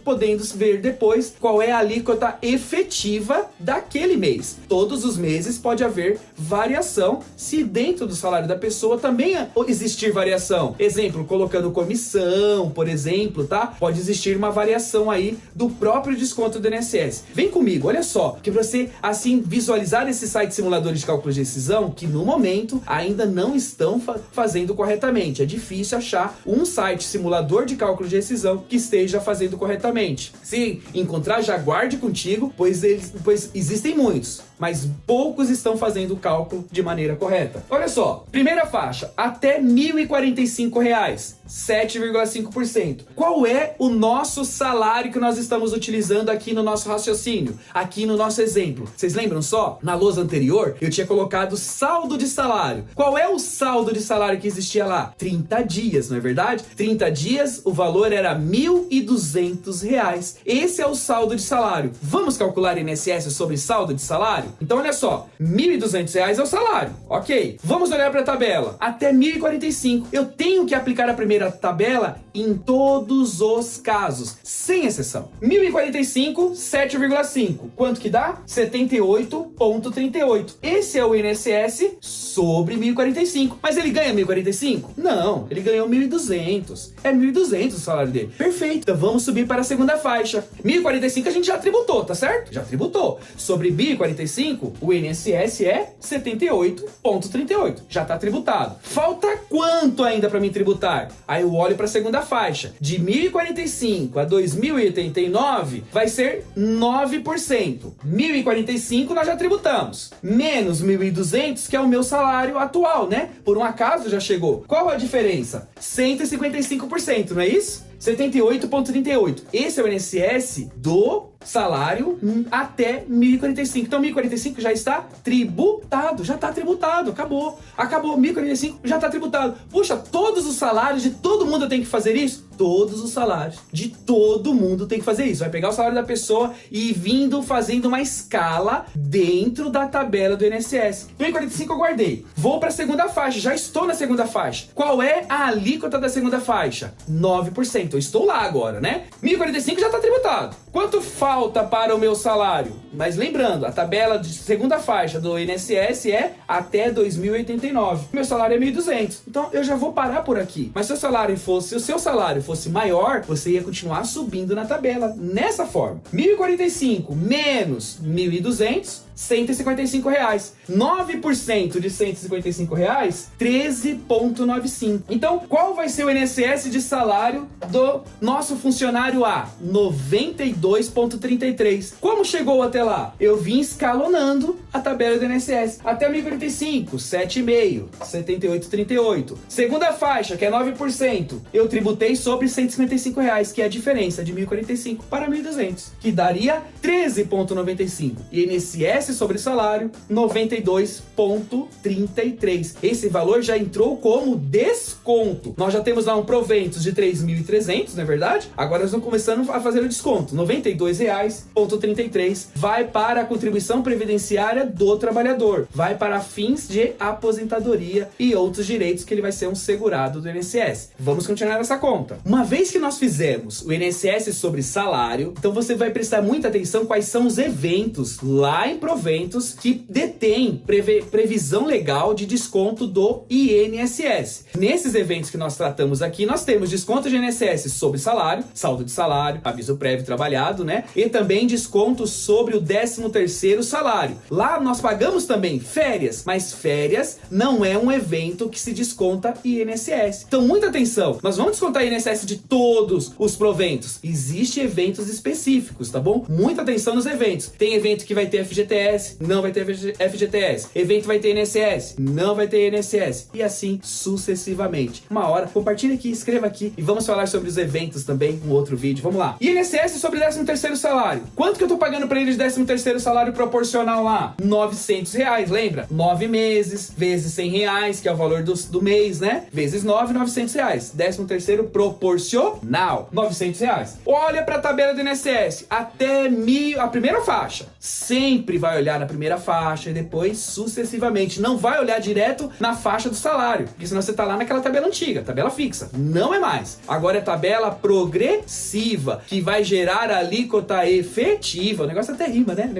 [SPEAKER 1] podendo ver depois qual é a alíquota efetiva daquele mês. Todos os meses pode haver variação se dentro do salário da pessoa também existir variação. Exemplo, colocando comissão, por exemplo, tá? Pode existir uma variação aí do próprio desconto do INSS. Vem comigo, olha só, que pra você assim visualizar esses sites simuladores de cálculo de rescisão que no momento ainda não estão fazendo corretamente. É difícil achar um site simulador de cálculo de rescisão que esteja fazendo corretamente. Se encontrar, já guarde contigo, pois existem muitos, mas poucos estão fazendo o cálculo de maneira correta. Olha só, primeira faixa, até R$ 1.045, 7,5%. Qual é o nosso salário que nós estamos utilizando aqui no nosso raciocínio, aqui no nosso exemplo? Vocês lembram só? Na lousa anterior, eu tinha colocado saldo de salário. Qual é o saldo de salário que existia lá? 30 dias, não é verdade? 30 dias, o valor era R$ 1.200. Esse é o saldo de salário. Vamos calcular INSS sobre saldo de salário? Então olha só, R$ 1.200 é o salário, ok? Vamos olhar para a tabela, até 1.045. Eu tenho que aplicar a primeira tabela em todos os casos, sem exceção. 1.045, 7,5. Quanto que dá? 78,38. Esse é o INSS sobre 1.045. Mas ele ganha 1.045? Não, ele ganhou 1.200. É 1.200 o salário dele. Perfeito. Então vamos subir para a segunda faixa. 1.045 a gente já tributou, tá certo? Já tributou. Sobre 1.045, o INSS é 78,38. Já tá tributado. Falta quanto ainda para mim tributar? Aí eu olho para a segunda faixa. De 1.045 a 2.089 vai ser 9%. 1.045 nós já tributamos. Menos 1.200, que é o meu salário atual, né? Por um acaso já chegou. Qual a diferença? 155%, não é isso? 78,38. Esse é o INSS do salário até 1.045. Então 1.045 já está tributado, acabou. 1.045 já está tributado. Puxa, todos os salários de todo mundo tem que fazer isso? Todos os salários de todo mundo tem que fazer isso. Vai pegar o salário da pessoa e vindo fazendo uma escala dentro da tabela do INSS. 1.045 eu guardei. Vou para a segunda faixa, já estou na segunda faixa. Qual é a alíquota da segunda faixa? 9%. Eu estou lá agora, né? 1.045 já está tributado. Quanto falta para o meu salário? Mas lembrando, a tabela de segunda faixa do INSS é até 2.089. Meu salário é 1.200. Então eu já vou parar por aqui. Mas se o seu salário fosse maior, você ia continuar subindo na tabela nessa forma. 1.045 menos 1.200, R$155. 9% de R$155, 13,95. Então, qual vai ser o INSS de salário do nosso funcionário A? 92,33. Como chegou até lá? Eu vim escalonando a tabela do INSS. Até 1.045, 7,5, 78,38. Segunda faixa, que é 9%, eu tributei sobre R$155, que é a diferença de 1.045 para 1.200, que daria 13,95. E INSS sobre salário, 92,33. Esse valor já entrou como desconto. Nós já temos lá um proventos de 3.300, não é verdade? Agora nós estamos começando a fazer o desconto. R$92,33 vai para a contribuição previdenciária do trabalhador. Vai para fins de aposentadoria e outros direitos que ele vai ser um segurado do INSS. Vamos continuar essa conta. Uma vez que nós fizemos o INSS sobre salário, então você vai prestar muita atenção quais são os eventos lá em proventos proventos que detêm previsão legal de desconto do INSS. Nesses eventos que nós tratamos aqui, nós temos desconto de INSS sobre salário, saldo de salário, aviso prévio trabalhado, né? E também desconto sobre o 13º salário. Lá nós pagamos também férias, mas férias não é um evento que se desconta INSS. Então, muita atenção, nós vamos descontar INSS de todos os proventos. Existem eventos específicos, tá bom? Muita atenção nos eventos. Tem evento que vai ter FGTS, não vai ter FGTS. Evento vai ter INSS, não vai ter INSS. E assim sucessivamente. Uma hora, compartilha aqui, escreva aqui e vamos falar sobre os eventos também, um outro vídeo. Vamos lá. INSS sobre 13º salário. Quanto que eu tô pagando pra ele de 13º salário proporcional lá? R$900, lembra? 9 meses, vezes R$100, que é o valor do mês, né? Vezes 9, R$900. 13º proporcional, R$900. Olha pra tabela do INSS, até a primeira faixa. Sempre vai olhar na primeira faixa e depois sucessivamente. Não vai olhar direto na faixa do salário, porque senão você tá lá naquela tabela antiga, tabela fixa. Não é mais. Agora é tabela progressiva, que vai gerar a alíquota efetiva. O negócio até rima, né?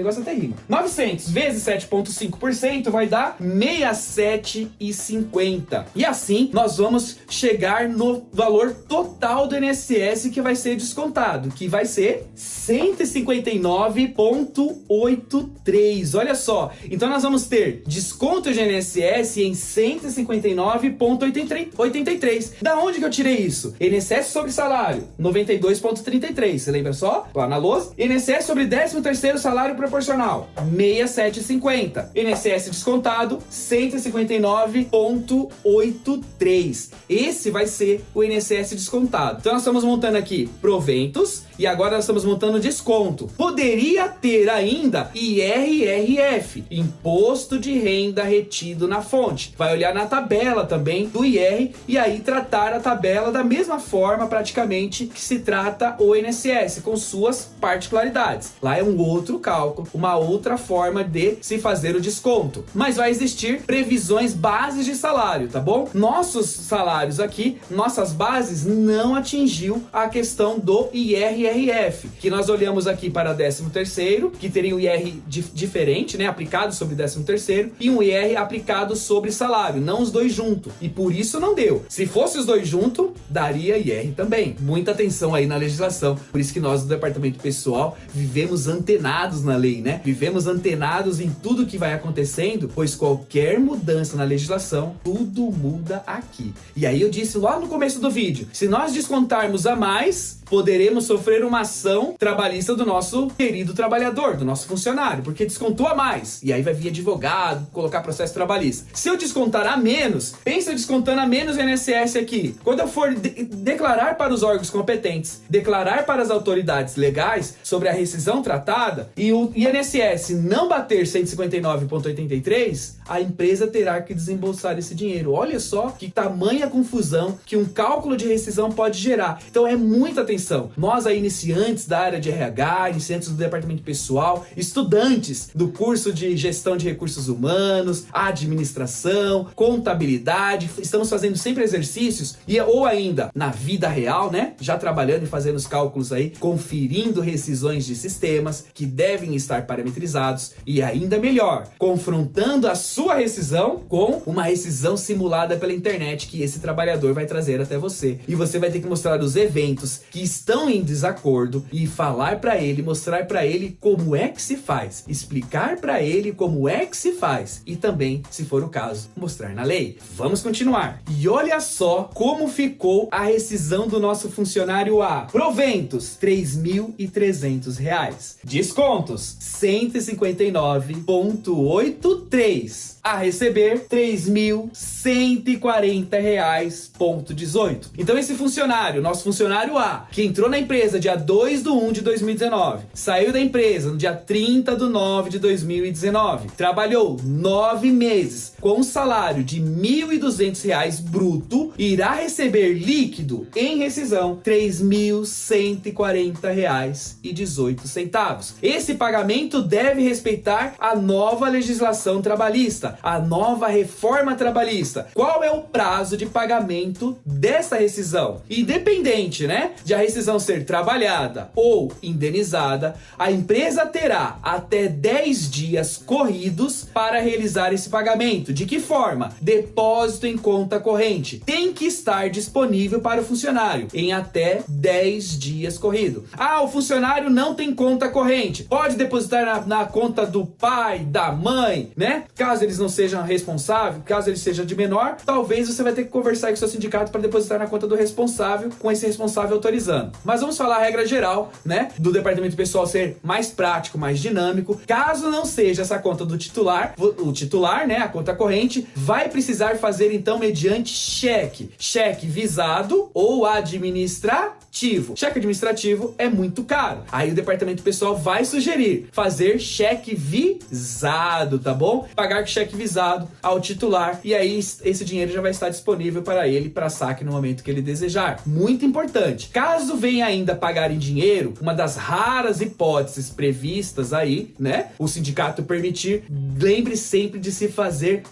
[SPEAKER 1] 900 vezes 7,5% vai dar 67,50. E assim nós vamos chegar no valor total do INSS que vai ser descontado, que vai ser 159,83. Olha só. Então nós vamos ter desconto de INSS em 159,83. Da onde que eu tirei isso? INSS sobre salário, 92,33. Você lembra só? Lá na lousa. INSS sobre 13º salário proporcional, 67,50. INSS descontado, 159,83. Esse vai ser o INSS descontado. Então nós estamos montando aqui proventos e agora nós estamos montando desconto. Poderia ter ainda IRRF, Imposto de Renda Retido na Fonte. Vai olhar na tabela também do IR e aí tratar a tabela da mesma forma praticamente que se trata o INSS, com suas particularidades. Lá é um outro cálculo, uma outra forma de se fazer o desconto. Mas vai existir previsões bases de salário, tá bom? Nossos salários aqui, nossas bases não atingiu a questão do IRRF, que nós olhamos aqui para 13º, que teria um IR diferente, né, aplicado sobre 13º, e um IR aplicado sobre salário, não os dois juntos. E por isso não deu. Se fosse os dois juntos, daria IR também. Muita atenção aí na legislação. Por isso que nós do departamento pessoal vivemos antenados na lei, né? Vivemos antenados em tudo que vai acontecendo, pois qualquer mudança na legislação, tudo muda aqui. E aí eu disse lá no começo do vídeo, se nós descontarmos a mais, poderemos sofrer uma ação trabalhista do nosso querido trabalhador, do nosso funcionário, porque descontou a mais. E aí vai vir advogado, colocar processo trabalhista. Se eu descontar a menos, pensa eu descontando a menos o INSS aqui. Quando eu for declarar para os órgãos competentes, declarar para as autoridades legais sobre a rescisão tratada e o INSS não bater 159,83, a empresa terá que desembolsar esse dinheiro. Olha só que tamanha confusão que um cálculo de rescisão pode gerar. Então é muita atenção. Nós aí, iniciantes da área de RH, iniciantes do departamento pessoal, estudantes do curso de gestão de recursos humanos, administração, contabilidade, estamos fazendo sempre exercícios ou ainda na vida real, né? Já trabalhando e fazendo os cálculos aí, conferindo rescisões de sistemas que devem estar parametrizados e ainda melhor, confrontando a sua rescisão com uma rescisão simulada pela internet que esse trabalhador vai trazer até você. E você vai ter que mostrar os eventos que estão em desacordo e falar para ele, mostrar para ele como é que se faz, explicar para ele como é que se faz e também, se for o caso, mostrar na lei. Vamos continuar. E olha só como ficou a rescisão do nosso funcionário A. Proventos, R$3.300. Descontos, 159,83. A receber, R$3.140,18. Então esse funcionário, nosso funcionário A, que entrou na empresa dia 2/1/2019, saiu da empresa no dia 30/9/2019, trabalhou 9 meses com um salário de R$1.200 bruto, irá receber líquido em rescisão R$3.140,18. Esse pagamento deve respeitar a nova legislação trabalhista, trabalhista, a nova reforma trabalhista. Qual é o prazo de pagamento dessa rescisão? Independente, né, de a rescisão ser trabalhada ou indenizada, a empresa terá até 10 dias corridos para realizar esse pagamento. De que forma? Depósito em conta corrente. Tem que estar disponível para o funcionário em até 10 dias corrido. Ah, o funcionário não tem conta corrente. Pode depositar na conta do pai, da mãe, né? Caso eles não sejam responsáveis, caso ele seja de menor, talvez você vai ter que conversar com o seu sindicato para depositar na conta do responsável, com esse responsável autorizando. Mas vamos falar a regra geral, né? Do departamento pessoal ser mais prático, mais dinâmico. Caso não seja essa conta do titular, o titular, né? A conta corrente, vai precisar fazer então mediante cheque. Cheque visado ou administrativo. Cheque administrativo é muito caro. Aí o departamento pessoal vai sugerir fazer cheque visado, tá bom? Pagar cheque visado ao titular e aí esse dinheiro já vai estar disponível para ele para saque no momento que ele desejar. Muito importante. Caso venha ainda pagar em dinheiro, uma das raras hipóteses previstas aí, né? O sindicato permitir, lembre sempre de se fazer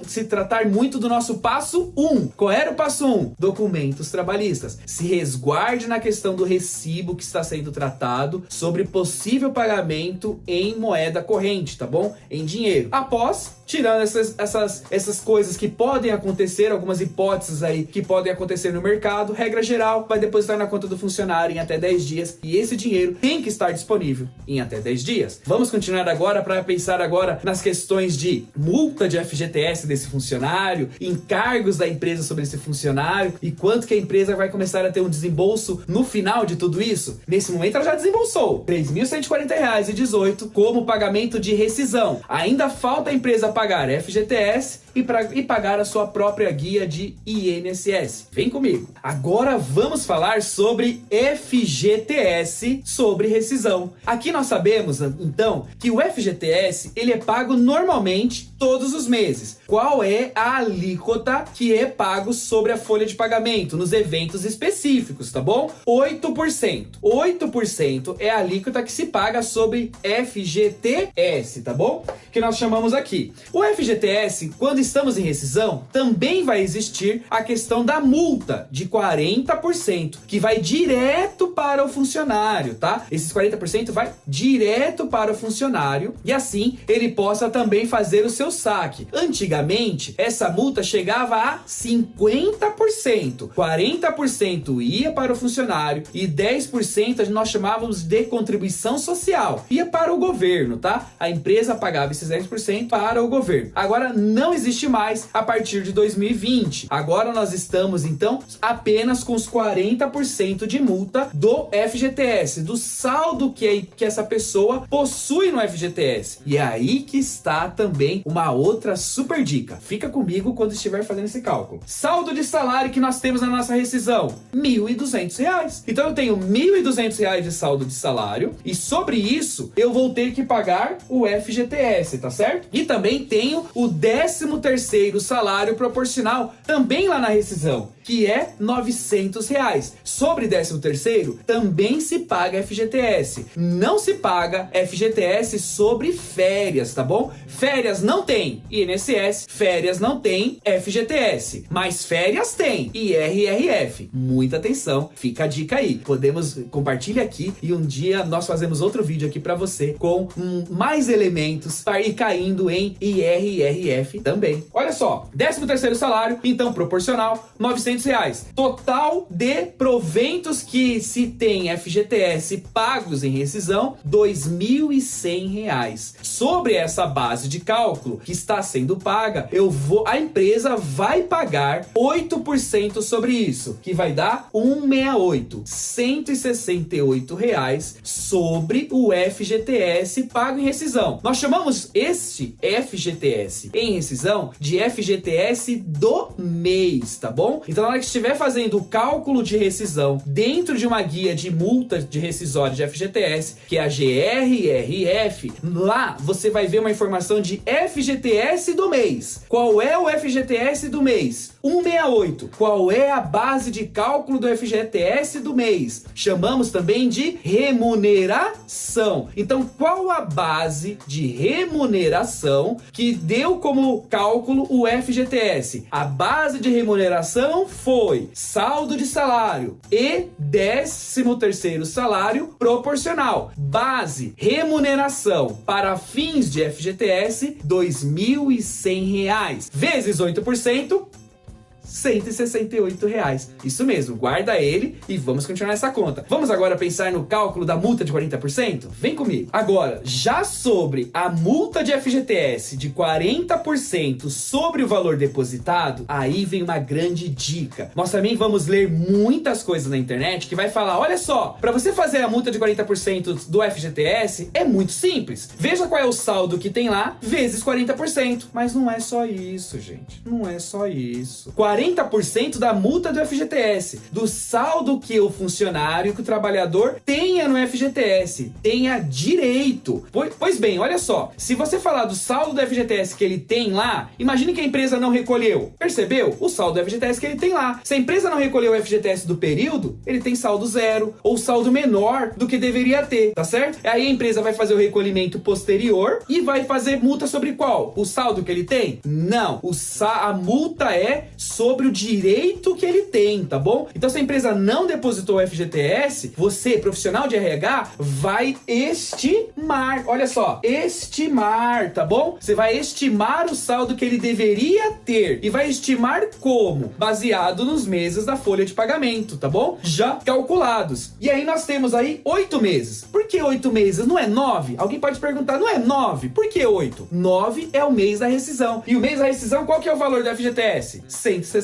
[SPEAKER 1] se tratar muito do nosso passo 1. Qual era o passo 1? Documentos trabalhistas. Se resguarde na questão do recibo que está sendo tratado sobre possível pagamento em moeda corrente, tá bom? Em dinheiro. Após, tirando essas coisas que podem acontecer, algumas hipóteses aí que podem acontecer no mercado, regra geral, vai depositar na conta do funcionário em até 10 dias e esse dinheiro tem que estar disponível em até 10 dias. Vamos continuar agora para pensar agora nas questões de multa de FGTS desse funcionário, encargos da empresa sobre esse funcionário e quanto que a empresa vai começar a ter um desembolso no final de tudo isso. Nesse momento ela já desembolsou R$ 3.140,18 como pagamento de rescisão. Ainda falta a empresa pagar FGTS e pagar a sua própria guia de INSS. Vem comigo. Agora vamos falar sobre FGTS sobre rescisão. Aqui nós sabemos, então, que o FGTS ele é pago normalmente todos os meses. Qual é a alíquota que é pago sobre a folha de pagamento nos eventos específicos, tá bom? 8%. 8% é a alíquota que se paga sobre FGTS, tá bom? Que nós chamamos aqui. O FGTS, quando estamos em rescisão, também vai existir a questão da multa de 40%, que vai direto para o funcionário, tá? Esses 40% vai direto para o funcionário e assim ele possa também fazer o seu saque. Antigamente, essa multa chegava a 50%. 40% ia para o funcionário e 10% nós chamávamos de contribuição social. Ia para o governo, tá? A empresa pagava esses 10% para o governo. Agora não existe mais a partir de 2020. Agora nós estamos então apenas com os 40% de multa do FGTS, do saldo que essa pessoa possui no FGTS. E é aí que está também uma outra super dica. Fica comigo quando estiver fazendo esse cálculo. Saldo de salário que nós temos na nossa rescisão, R$ 1.200. Então eu tenho R$ 1.200 de saldo de salário e sobre isso eu vou ter que pagar o FGTS, tá certo? E também tenho o 13º salário proporcional também lá na rescisão, que é R$ 900. Sobre 13º também se paga FGTS. Não se paga FGTS sobre férias, tá bom? Férias não tem INSS, férias não tem FGTS, mas férias tem IRRF. Muita atenção, fica a dica aí. Compartilhar aqui e um dia nós fazemos outro vídeo aqui para você com mais elementos para ir caindo em IRRF também. Olha só, 13º salário, então proporcional, R$ 900. Total de proventos que se tem FGTS pagos em rescisão, R$ 2.100. Sobre essa base de cálculo que está sendo paga, a empresa vai pagar 8% sobre isso, que vai dar 168, R$ 168 sobre o FGTS pago em rescisão. Nós chamamos este FGTS em rescisão de FGTS do mês, tá bom? Então na hora que estiver fazendo o cálculo de rescisão dentro de uma guia de multa de rescisória de FGTS, que é a GRRF, lá você vai ver uma informação de FGTS do mês. Qual é o FGTS do mês? 168. Qual é a base de cálculo do FGTS do mês? Chamamos também de remuneração. Então, qual a base de remuneração que deu como cálculo o FGTS? A base de remuneração foi saldo de salário e 13º salário proporcional. Base, remuneração para fins de FGTS, R$ 2.100. Vezes 8%, R$168. Isso mesmo, guarda ele e vamos continuar essa conta. Vamos agora pensar no cálculo da multa de 40%? Vem comigo. Agora, já sobre a multa de FGTS de 40% sobre o valor depositado, aí vem uma grande dica. Nós também vamos ler muitas coisas na internet que vai falar, olha só, para você fazer a multa de 40% do FGTS é muito simples. Veja qual é o saldo que tem lá, vezes 40%. Mas não é só isso, gente. Não é só isso. 40% da multa do FGTS, do saldo que o funcionário, que o trabalhador tenha no FGTS, tenha direito. Pois bem, olha só, se você falar do saldo do FGTS que ele tem lá, imagine que a empresa não recolheu. Percebeu? O saldo do FGTS que ele tem lá. Se a empresa não recolheu o FGTS do período, ele tem saldo zero, ou saldo menor do que deveria ter, tá certo? Aí a empresa vai fazer o recolhimento posterior e vai fazer multa sobre qual? O saldo que ele tem? Não, a multa é sobre o direito que ele tem, tá bom? Então, se a empresa não depositou o FGTS, você, profissional de RH, vai estimar, olha só, estimar, tá bom? Você vai estimar o saldo que ele deveria ter. E vai estimar como? Baseado nos meses da folha de pagamento, tá bom? Já calculados. E aí nós temos aí 8 meses. Por que 8 meses? Não é 9? Alguém pode perguntar, não é 9? Por que 8? 9 é o mês da rescisão. E o mês da rescisão, qual que é o valor do FGTS? R$168.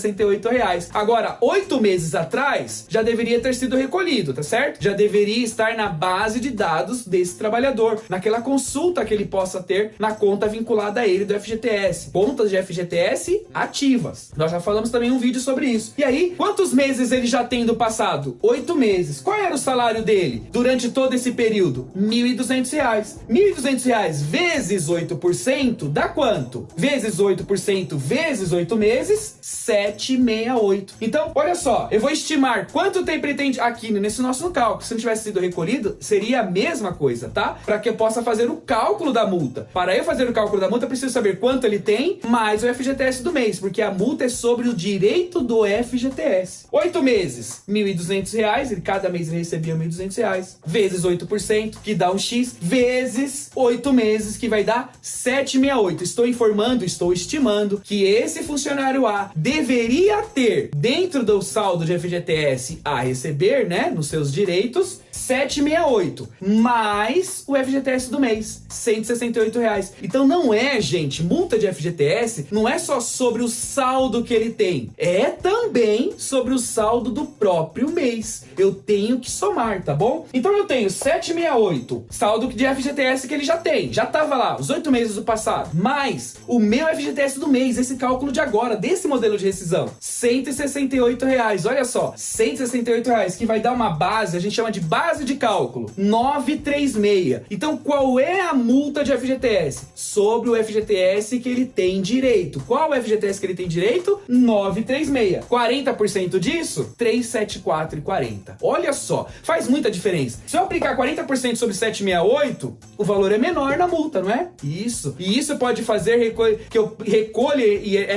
[SPEAKER 1] Agora, 8 meses atrás, já deveria ter sido recolhido, tá certo? Já deveria estar na base de dados desse trabalhador, naquela consulta que ele possa ter na conta vinculada a ele do FGTS. Contas de FGTS ativas. Nós já falamos também um vídeo sobre isso. E aí, quantos meses ele já tem do passado? 8 meses. Qual era o salário dele durante todo esse período? R$1.200. R$1.200 vezes 8% dá quanto? Vezes 8% vezes 8 meses, 768. Então, olha só, eu vou estimar quanto tempo ele tem aqui nesse nosso cálculo. Se não tivesse sido recolhido, seria a mesma coisa, tá? Para que eu possa fazer o cálculo da multa. Para eu fazer o cálculo da multa, eu preciso saber quanto ele tem, mais o FGTS do mês, porque a multa é sobre o direito do FGTS. 8 meses, R$1.200, cada mês ele recebia R$1.200, vezes 8%, que dá um X, vezes 8 meses, que vai dar 768. Estou informando, estou estimando que esse funcionário A deveria ter, dentro do saldo de FGTS a receber, né, nos seus direitos, 768, mais o FGTS do mês, R$168. Então não é, gente, multa de FGTS não é só sobre o saldo que ele tem, é também sobre o saldo do próprio mês. Eu tenho que somar, tá bom? Então eu tenho 768, saldo de FGTS que ele já tem, já tava lá, os 8 meses do passado, mais o meu FGTS do mês, esse cálculo de agora, desse modelo de rescisão, R$168, olha só, R$168, que vai dar uma base, a gente chama de base de cálculo, 936. Então, qual é a multa de FGTS? Sobre o FGTS que ele tem direito. Qual o FGTS que ele tem direito? 936. 40% disso? 374,40. Olha só, faz muita diferença. Se eu aplicar 40% sobre 768, o valor é menor na multa, não é? Isso. E isso pode fazer que eu recolha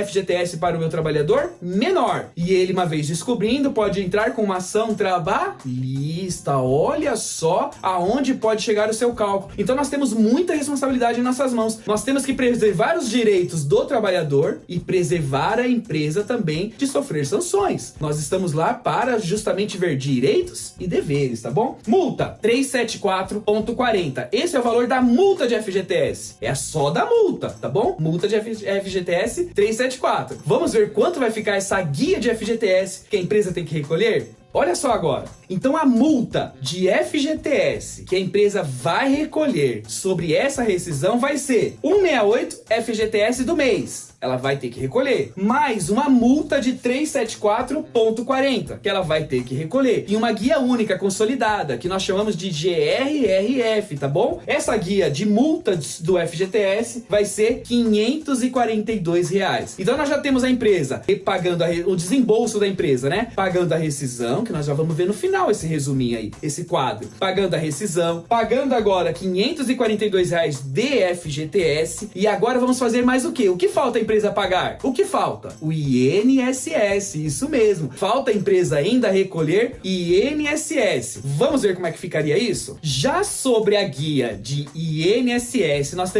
[SPEAKER 1] FGTS para o meu trabalhador menor. E ele, uma vez descobrindo, pode entrar com uma ação trabalhista. Olha só aonde pode chegar o seu cálculo. Então nós temos muita responsabilidade em nossas mãos. Nós temos que preservar os direitos do trabalhador e preservar a empresa também de sofrer sanções. Nós estamos lá para justamente ver direitos e deveres, tá bom? Multa 374,40. Esse é o valor da multa de FGTS. É só da multa, tá bom? Multa de FGTS 374. Vamos ver quanto vai ficar essa guia de FGTS que a empresa tem que recolher? Olha só agora. Então a multa de FGTS que a empresa vai recolher sobre essa rescisão vai ser 168 FGTS do mês. ela vai ter que recolher. Mais uma multa de 374,40, que ela vai ter que recolher. E uma guia única consolidada, que nós chamamos de GRRF, tá bom? Essa guia de multas do FGTS vai ser R$542. Então nós já temos a empresa pagando o desembolso da empresa, né? Pagando a rescisão, que nós já vamos ver no final esse resuminho aí, esse quadro. Pagando a rescisão, pagando agora R$542 de FGTS. E agora vamos fazer mais o quê? O que falta a empresa pagar? O que falta? O INSS, isso mesmo. Falta a empresa ainda recolher INSS. Vamos ver como é que ficaria isso? Já sobre a guia de INSS, nós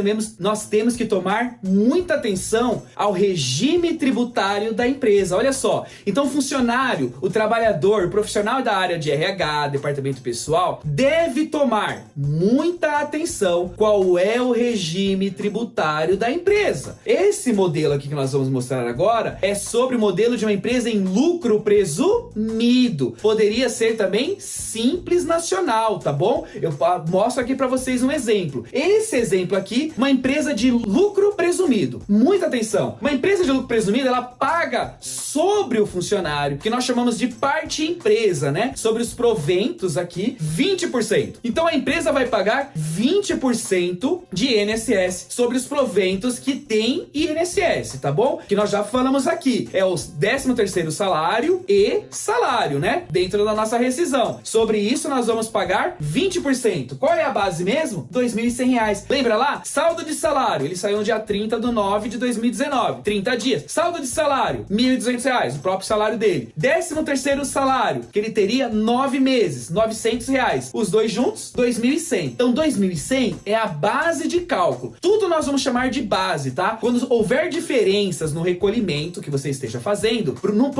[SPEAKER 1] temos que tomar muita atenção ao regime tributário da empresa. Olha só. Então, o funcionário, o trabalhador, o profissional da área de RH, departamento pessoal, deve tomar muita atenção qual é o regime tributário da empresa. Esse modelo aqui que nós vamos mostrar agora é sobre o modelo de uma empresa em lucro presumido. Poderia ser também simples nacional, tá bom? Eu mostro aqui para vocês um exemplo. Esse exemplo aqui, uma empresa de lucro presumido. Muita atenção. Uma empresa de lucro presumido, ela paga sobre o funcionário, que nós chamamos de parte empresa, né? Sobre os proventos aqui, 20%. Então a empresa vai pagar 20% de INSS sobre os proventos que tem INSS, tá bom? Que nós já falamos aqui. É o 13º salário e salário, né? Dentro da nossa rescisão. Sobre isso nós vamos pagar 20%. Qual é a base mesmo? R$2.100. Lembra lá? Saldo de salário. Ele saiu no dia 30/9/2019. 30 dias. Saldo de salário, R$1.200. O próprio salário dele. 13º salário, que ele teria 9 meses. R$900. Os dois juntos, 2.100. Então, 2.100 é a base de cálculo. Tudo nós vamos chamar de base, tá? Quando houver diferenças no recolhimento que você esteja fazendo,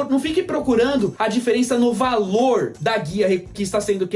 [SPEAKER 1] não fique procurando a diferença no valor da guia que está sendo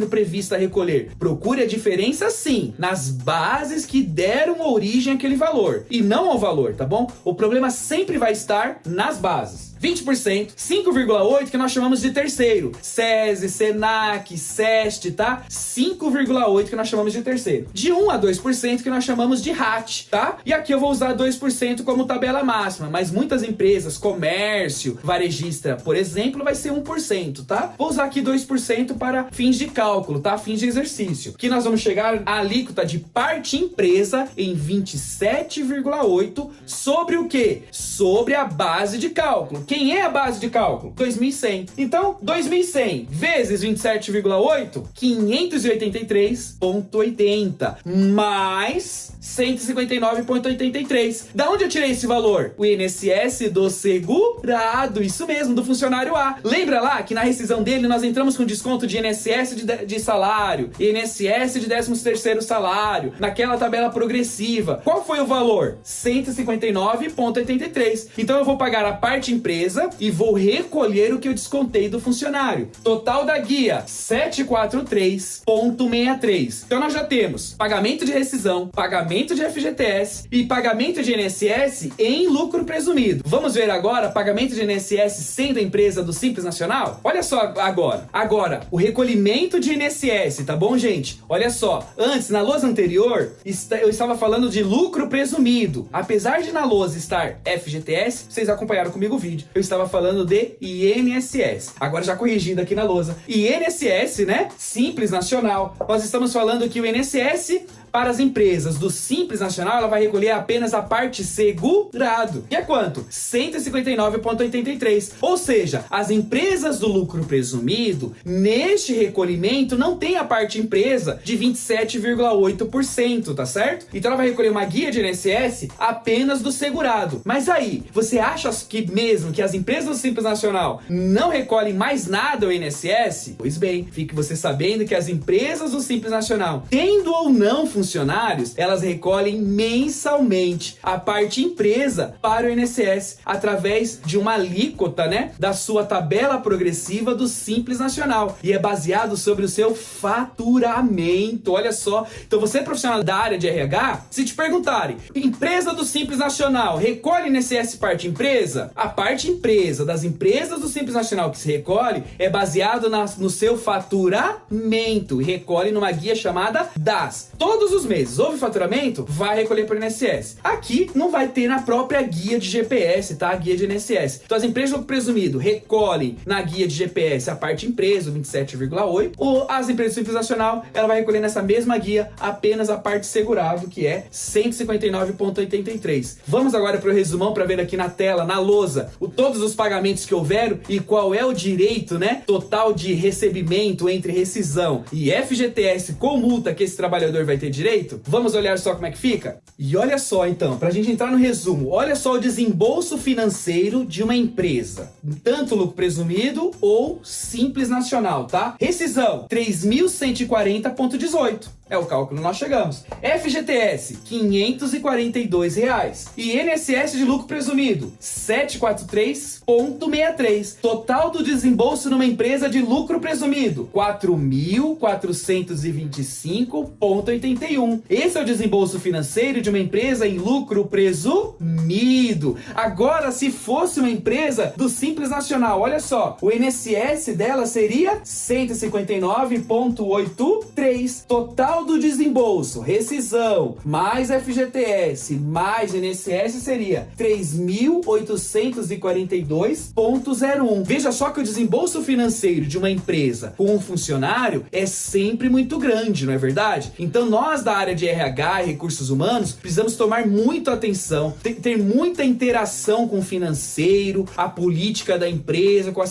[SPEAKER 1] prevista a recolher. Procure a diferença, sim, nas bases que deram origem àquele valor e não ao valor, tá bom? O problema sempre vai estar nas bases. 20%, 5,8% que nós chamamos de terceiro. SESI, SENAC, SEST, tá? 5,8% que nós chamamos de terceiro. De 1 a 2% que nós chamamos de RAT, tá? E aqui eu vou usar 2% como tabela máxima, mas muitas empresas, comércio, varejista, por exemplo, vai ser 1%, tá? Vou usar aqui 2% para fins de cálculo, tá? Fins de exercício. Que nós vamos chegar à alíquota de parte empresa em 27,8% sobre o quê? Sobre a base de cálculo. Quem é a base de cálculo? 2.100. Então, 2.100 vezes 27,8, 583,80 mais 159,83. Da onde eu tirei esse valor? O INSS do segurado, isso mesmo, do funcionário A. Lembra lá que na rescisão dele nós entramos com desconto de INSS de salário, INSS de 13º salário, naquela tabela progressiva. Qual foi o valor? 159,83. Então eu vou pagar a parte empresa e vou recolher o que eu descontei do funcionário. Total da guia, 743,63. Então nós já temos pagamento de rescisão, pagamento de FGTS e pagamento de INSS em lucro presumido. Vamos ver agora pagamento de INSS sendo a empresa do Simples Nacional? Olha só agora. Agora, o recolhimento de INSS, tá bom, gente? Olha só. Antes, na lousa anterior, eu estava falando de lucro presumido. Apesar de na lousa estar FGTS, vocês acompanharam comigo o vídeo. Eu estava falando de INSS. Agora já corrigindo aqui na lousa. INSS, né? Simples Nacional. Nós estamos falando que o INSS para as empresas do Simples Nacional, ela vai recolher apenas a parte segurado. E é quanto? 159,83. Ou seja, as empresas do lucro presumido, neste recolhimento, não tem a parte empresa de 27,8%, tá certo? Então ela vai recolher uma guia de INSS apenas do segurado. Mas aí, você acha que mesmo que as empresas do Simples Nacional não recolhem mais nada ao INSS? Pois bem, fique você sabendo que as empresas do Simples Nacional, tendo ou não funcionários, elas recolhem mensalmente a parte empresa para o INSS através de uma alíquota, né, da sua tabela progressiva do Simples Nacional, e é baseado sobre o seu faturamento. Olha só. Então você, profissional da área de RH, se te perguntarem, empresa do Simples Nacional recolhe INSS parte empresa? A parte empresa das empresas do Simples Nacional que se recolhe é baseado no seu faturamento e recolhe numa guia chamada DAS. Todos todos os meses. Houve faturamento? Vai recolher para o INSS. Aqui não vai ter na própria guia de GPS, tá? A guia de INSS. Então as empresas de lucro presumido recolhem na guia de GPS a parte empresa, 27,8, ou as empresas de Simples Nacional, ela vai recolher nessa mesma guia apenas a parte segurado, que é 159,83. Vamos agora para o resumão para ver aqui na tela, na lousa, todos os pagamentos que houveram e qual é o direito, né, total de recebimento entre rescisão e FGTS com multa que esse trabalhador vai ter direito. Vamos olhar só como é que fica? E olha só então, pra gente entrar no resumo, olha só o desembolso financeiro de uma empresa, tanto lucro presumido ou Simples Nacional, tá? Rescisão, 3.140,18. É o cálculo que nós chegamos. FGTS, R$542. E INSS de lucro presumido, 743,63. Total do desembolso numa empresa de lucro presumido, 4.425,81. Esse é o desembolso financeiro de uma empresa em lucro presumido. Agora, se fosse uma empresa do Simples Nacional, olha só, o INSS dela seria 159,83. Total do desembolso, rescisão, mais FGTS, mais INSS seria 3.842,01. Veja só que o desembolso financeiro de uma empresa com um funcionário é sempre muito grande, não é verdade? Então nós da área de RH e recursos humanos precisamos tomar muita atenção, ter muita interação com o financeiro, a política da empresa, com a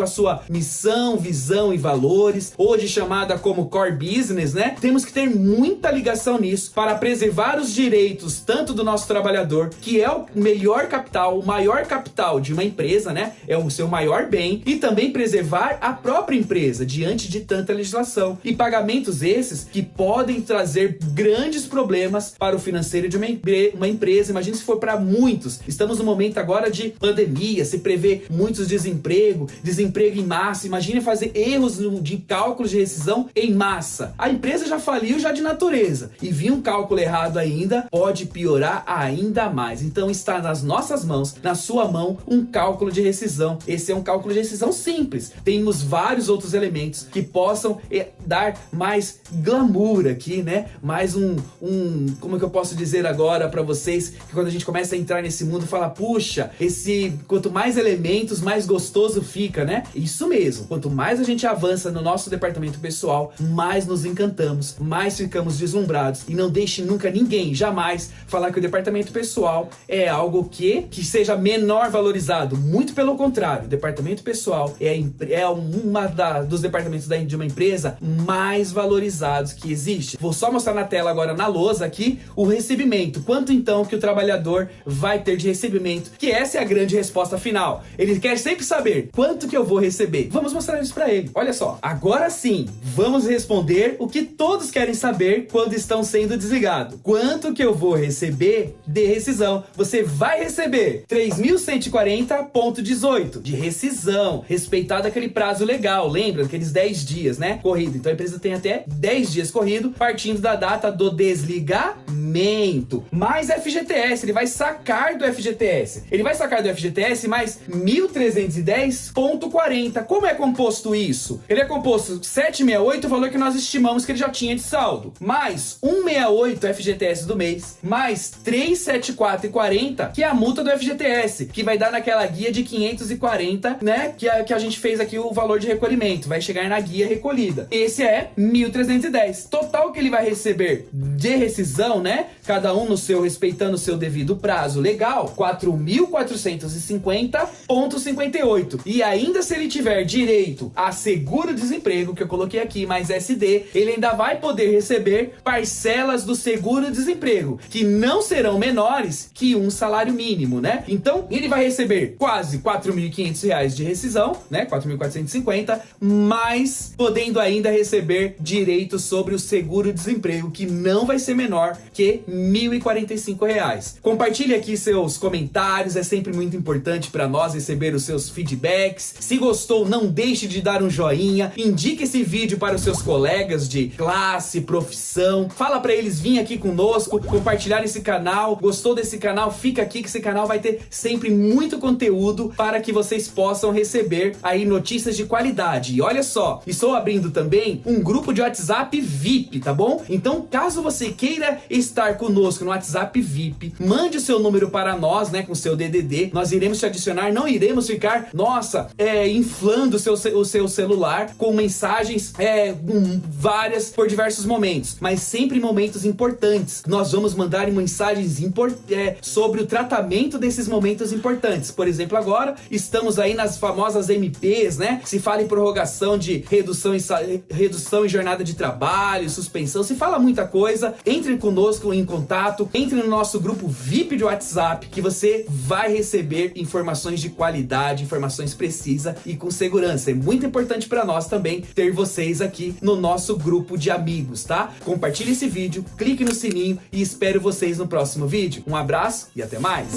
[SPEAKER 1] sua missão, visão e valores, hoje chamada como core business, né? Temos que ter muita ligação nisso para preservar os direitos tanto do nosso trabalhador, que é o melhor capital, o maior capital de uma empresa, né? É o seu maior bem, e também preservar a própria empresa diante de tanta legislação e pagamentos esses que podem trazer grandes problemas para o financeiro de uma empresa. Imagine se for para muitos. Estamos no momento agora de pandemia, se prevê muitos desemprego em massa. Imagine fazer erros de cálculos de rescisão em massa. A empresa já faliu já de natureza, e vir um cálculo errado ainda pode piorar ainda mais. Então está nas nossas mãos, na sua mão, um cálculo de rescisão. Esse é um cálculo de rescisão simples. Temos vários outros elementos que possam dar mais glamour aqui, né? Mais como é que eu posso dizer agora para vocês, que quando a gente começa a entrar nesse mundo, fala, puxa, quanto mais elementos, mais gostoso fica, né? Isso mesmo, quanto mais a gente avança no nosso departamento pessoal, mais nos encantamos, mais ficamos deslumbrados. E não deixe nunca ninguém, jamais, falar que o departamento pessoal é algo que seja menor valorizado. Muito pelo contrário, o departamento pessoal é dos departamentos de uma empresa mais valorizados que existe. Vou só mostrar na tela agora, na lousa aqui, o recebimento. Quanto então que o trabalhador vai ter de recebimento? Que essa é a grande resposta final. Ele quer sempre saber quanto que eu vou receber. Vamos mostrar isso para ele. Olha só, agora sim, vamos responder o que todos querem saber quando estão sendo desligados. Quanto que eu vou receber de rescisão? Você vai receber 3.140,18 de rescisão, respeitado aquele prazo legal, lembra? Aqueles 10 dias, né? Corrido. Então a empresa tem até 10 dias corrido, partindo da data do desligamento. Mais FGTS, ele vai sacar do FGTS. Ele vai sacar do FGTS mais 1.310,40. Como é composto isso? Ele é composto 768, o valor que nós estimamos que ele já tinha de saldo, mais 168 FGTS do mês, mais 374,40, que é a multa do FGTS, que vai dar naquela guia de 540, né? Que a gente fez aqui o valor de recolhimento, vai chegar na guia recolhida. Esse é 1.310. Total que ele vai receber de rescisão, né? Cada um respeitando o seu devido prazo legal, 4.450,58. E ainda se ele tiver direito a seguro-desemprego, que eu coloquei aqui, mais SD, ele ainda vai poder receber parcelas do seguro-desemprego, que não serão menores que um salário mínimo, né? Então, ele vai receber quase R$4.500 de rescisão, né? 4.450, mas podendo ainda receber direito sobre o seguro-desemprego, que não vai ser menor que R$1.045. Compartilhe aqui seus comentários, é sempre muito importante para nós receber os seus feedbacks. Se gostou, não deixe de dar um joinha, indique esse vídeo para os seus colegas de classe, classe, profissão. Fala pra eles virem aqui conosco, compartilhar esse canal. Gostou desse canal? Fica aqui que esse canal vai ter sempre muito conteúdo para que vocês possam receber aí notícias de qualidade. E olha só, estou abrindo também um grupo de WhatsApp VIP, tá bom? Então, caso você queira estar conosco no WhatsApp VIP, mande o seu número para nós, né, com o seu DDD. Nós iremos te adicionar, não iremos ficar, inflando o seu celular com mensagens várias por diversos momentos, mas sempre momentos importantes. Nós vamos mandar mensagens sobre o tratamento desses momentos importantes. Por exemplo, agora estamos aí nas famosas MPs, né? Se fala em prorrogação de redução em jornada de trabalho, suspensão, se fala muita coisa. Entre conosco em contato, entre no nosso grupo VIP de WhatsApp, que você vai receber informações de qualidade, informações precisas e com segurança. É muito importante para nós também ter vocês aqui no nosso grupo de amigos, tá? Compartilhe esse vídeo, clique no sininho e espero vocês no próximo vídeo. Um abraço e até mais!